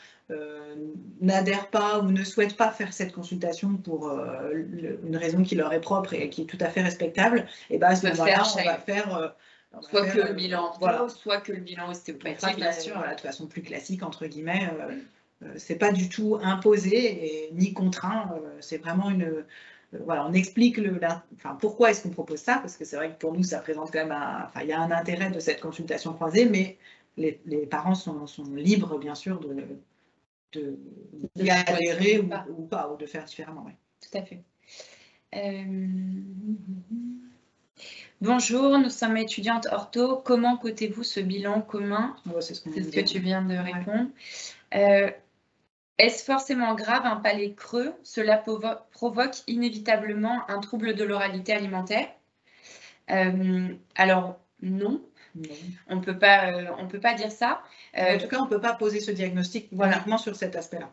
n'adhèrent pas ou ne souhaitent pas faire cette consultation pour une raison qui leur est propre et qui est tout à fait respectable, et ben à ce moment-là, on va faire... soit que le bilan soit que le bilan ostéopathique, bien sûr. Voilà, de façon plus classique, entre guillemets. C'est pas du tout imposé et ni contraint. C'est vraiment une... Voilà, on explique pourquoi est-ce qu'on propose ça, parce que c'est vrai que pour nous, ça présente quand même il y a un intérêt de cette consultation croisée, mais les parents sont libres, bien sûr, d'y adhérer ou pas, ou de faire différemment. Ouais. Tout à fait. Bonjour, nous sommes étudiantes ortho. Comment cotez-vous ce bilan commun? C'est ce que tu viens de répondre. Ouais. Est-ce forcément grave un palais creux? Cela provoque inévitablement un trouble de l'oralité alimentaire? Alors non, on peut pas dire ça. En tout cas, on ne peut pas poser ce diagnostic uniquement sur cet aspect-là.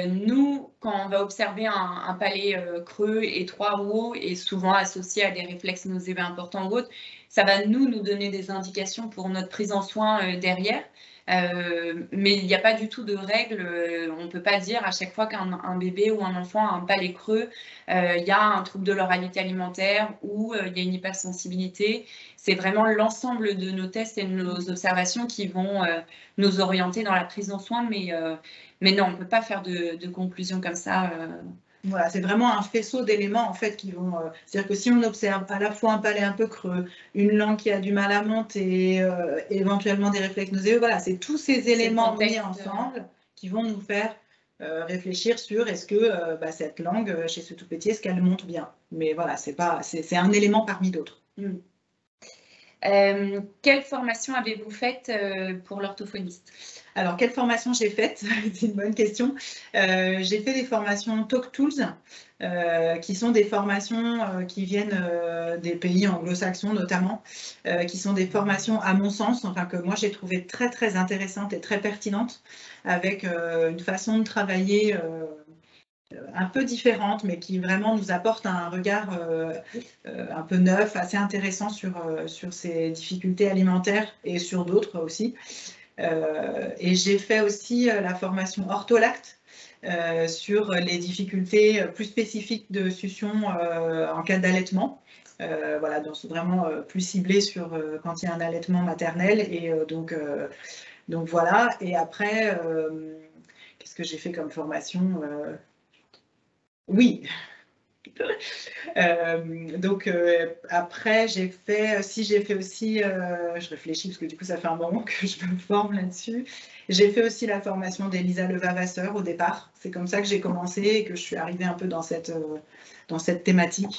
Nous, quand on va observer un palais creux, étroit ou haut, et souvent associé à des réflexes nauséeux importants ou autres, ça va nous donner des indications pour notre prise en soin derrière. Mais il n'y a pas du tout de règle. On ne peut pas dire à chaque fois qu'un bébé ou un enfant a un palais creux, il y a un trouble de l'oralité alimentaire ou il y a une hypersensibilité. C'est vraiment l'ensemble de nos tests et de nos observations qui vont nous orienter dans la prise en soin, mais non, on ne peut pas faire de conclusion comme ça. Voilà, c'est vraiment un faisceau d'éléments en fait qui vont. C'est-à-dire que si on observe à la fois un palais un peu creux, une langue qui a du mal à monter, éventuellement des réflexes nauséeux, voilà, c'est tous ces éléments mis ensemble qui vont nous faire réfléchir sur est-ce que cette langue chez ce tout petit, est-ce qu'elle monte bien? Mais voilà, c'est un élément parmi d'autres. Quelle formation avez-vous faite pour l'orthophoniste? Alors, quelle formation j'ai faite? C'est une bonne question. J'ai fait des formations Talk Tools, qui sont des formations qui viennent des pays anglo-saxons notamment, qui sont des formations, à mon sens, enfin que moi j'ai trouvé très très intéressantes et très pertinentes, avec une façon de travailler un peu différente, mais qui vraiment nous apporte un regard un peu neuf, assez intéressant sur ces difficultés alimentaires et sur d'autres aussi. Et j'ai fait aussi la formation Ortholact sur les difficultés plus spécifiques de succion en cas d'allaitement. Voilà, donc vraiment plus ciblé sur quand il y a un allaitement maternel. Et donc voilà. Et après, qu'est-ce que j'ai fait comme formation? Oui. Donc après, j'ai fait aussi, je réfléchis parce que du coup, ça fait un moment que je me forme là-dessus. J'ai fait aussi la formation d'Elisa Levavasseur au départ. C'est comme ça que j'ai commencé et que je suis arrivée un peu dans cette thématique.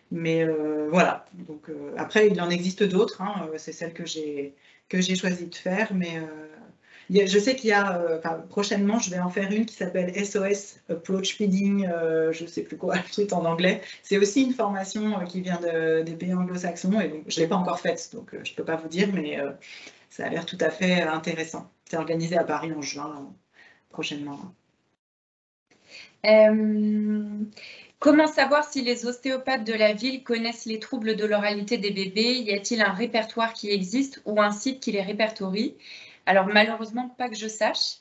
Mais voilà. Donc après, il en existe d'autres. Hein. C'est celle que j'ai choisi de faire, mais je sais qu'il y a, prochainement, je vais en faire une qui s'appelle SOS Approach Feeding, je ne sais plus quoi, c'est en anglais. C'est aussi une formation qui vient des pays anglo-saxons, et donc je ne l'ai pas encore faite, donc je ne peux pas vous dire, mais ça a l'air tout à fait intéressant. C'est organisé à Paris en juin, prochainement. Comment savoir si les ostéopathes de la ville connaissent les troubles de l'oralité des bébés? Y a-t-il un répertoire qui existe ou un site qui les répertorie? Alors malheureusement, pas que je sache.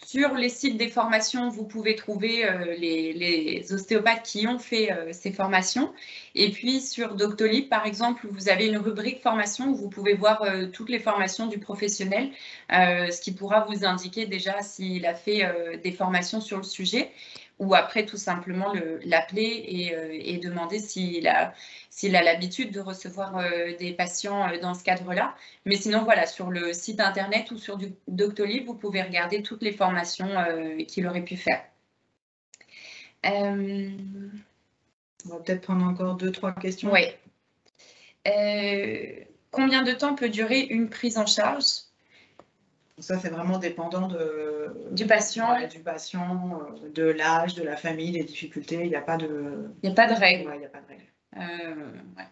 Sur les sites des formations, vous pouvez trouver les ostéopathes qui ont fait ces formations. Et puis sur Doctolib, par exemple, vous avez une rubrique formation où vous pouvez voir toutes les formations du professionnel, ce qui pourra vous indiquer déjà s'il a fait des formations sur le sujet, ou après tout simplement l'appeler et demander s'il a l'habitude de recevoir des patients dans ce cadre-là. Mais sinon, voilà, sur le site internet ou sur du Doctolib, vous pouvez regarder toutes les formations qu'il aurait pu faire. On va peut-être prendre encore 2-3 questions. Oui. Combien de temps peut durer une prise en charge? Ça, c'est vraiment dépendant du patient, de l'âge, de la famille, des difficultés. Il n'y a pas de... Il n'y a pas de règle. Ouais, il n'y a pas de règle.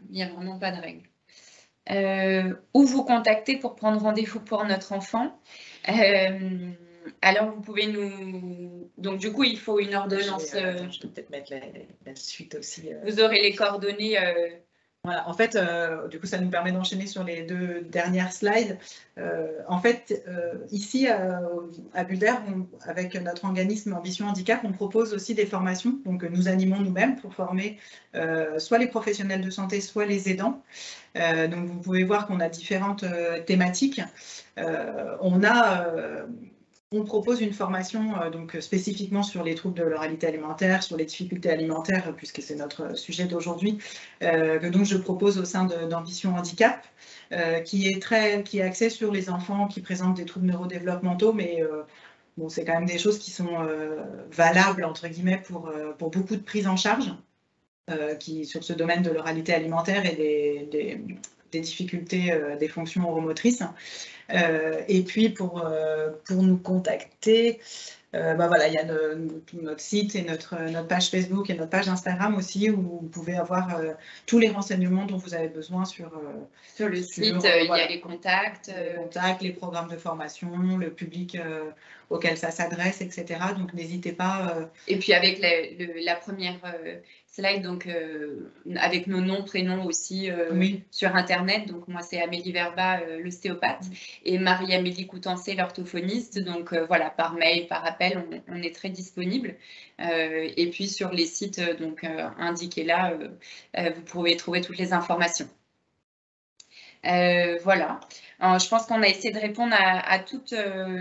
Il n'y a vraiment pas de règle. Où vous contacter pour prendre rendez-vous pour notre enfant. Alors, vous pouvez nous... Donc, du coup, il faut une ordonnance. Je peux peut-être mettre la suite aussi. Vous aurez les coordonnées. Voilà, en fait, du coup, ça nous permet d'enchaîner sur les 2 dernières slides. En fait, ici, à Buder, avec notre organisme Ambition Handicap, on propose aussi des formations. Donc, nous animons nous-mêmes pour former soit les professionnels de santé, soit les aidants. Donc, vous pouvez voir qu'on a différentes thématiques. On propose une formation donc spécifiquement sur les troubles de l'oralité alimentaire, sur les difficultés alimentaires, puisque c'est notre sujet d'aujourd'hui, que donc je propose au sein d'Ambition Handicap, qui est axé sur les enfants qui présentent des troubles neurodéveloppementaux, mais bon, c'est quand même des choses qui sont valables, entre guillemets, pour beaucoup de prises en charge. sur ce domaine de l'oralité alimentaire et des difficultés des fonctions oromotrices. Et puis pour nous contacter, voilà, il y a notre site et notre page Facebook et notre page Instagram aussi, où vous pouvez avoir tous les renseignements dont vous avez besoin sur le site. Il y a les contacts. Les programmes de formation, le public auquel ça s'adresse, etc. Donc n'hésitez pas. Et puis avec la première slide, donc avec nos noms, prénoms aussi sur Internet. Donc moi c'est Amélie Verba, l'ostéopathe, et Marie-Amélie Coutancé, l'orthophoniste. Donc voilà, par mail, par appel, on est très disponible. Et puis sur les sites donc indiqués là, vous pouvez trouver toutes les informations. Voilà. Alors, je pense qu'on a essayé de répondre à toutes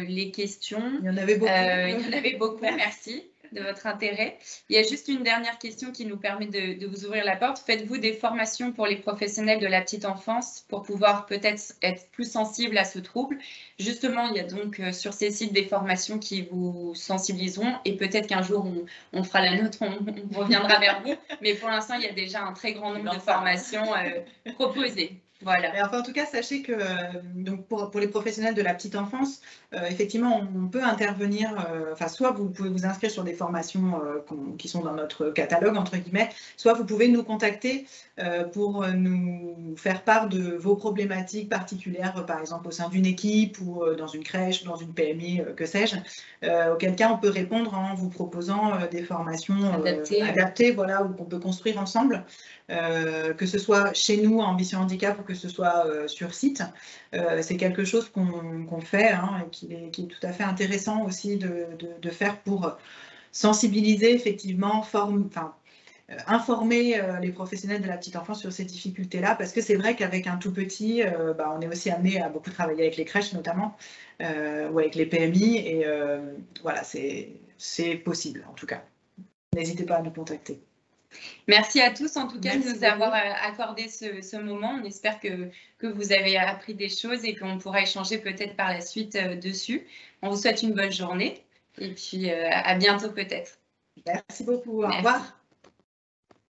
les questions. Il y en avait beaucoup. Il y en avait beaucoup, merci de votre intérêt. Il y a juste une dernière question qui nous permet de vous ouvrir la porte. Faites-vous des formations pour les professionnels de la petite enfance pour pouvoir peut-être être plus sensibles à ce trouble? Justement, il y a donc sur ces sites des formations qui vous sensibiliseront, et peut-être qu'un jour on fera la nôtre, on reviendra vers vous. Mais pour l'instant, il y a déjà un très grand nombre de formations proposées. Voilà. Et enfin, en tout cas, sachez que donc pour les professionnels de la petite enfance, effectivement, on peut intervenir. Soit vous pouvez vous inscrire sur des formations qui sont dans notre catalogue, entre guillemets, soit vous pouvez nous contacter pour nous faire part de vos problématiques particulières, par exemple au sein d'une équipe ou dans une crèche, dans une PMI, que sais-je. Auquel cas, on peut répondre en vous proposant des formations adaptées, voilà, ou qu'on peut construire ensemble. Que ce soit chez nous à Ambition Handicap ou que ce soit sur site, c'est quelque chose qu'on fait et qui est tout à fait intéressant aussi de faire pour sensibiliser, effectivement, informer les professionnels de la petite enfance sur ces difficultés-là, parce que c'est vrai qu'avec un tout petit, on est aussi amené à beaucoup travailler avec les crèches notamment, ou avec les PMI, et voilà, c'est possible en tout cas. N'hésitez pas à nous contacter. Merci à tous, en tout cas, de nous avoir accordé ce moment. On espère que vous avez appris des choses et qu'on pourra échanger peut-être par la suite dessus. On vous souhaite une bonne journée et puis à bientôt peut-être. Merci beaucoup. Au revoir.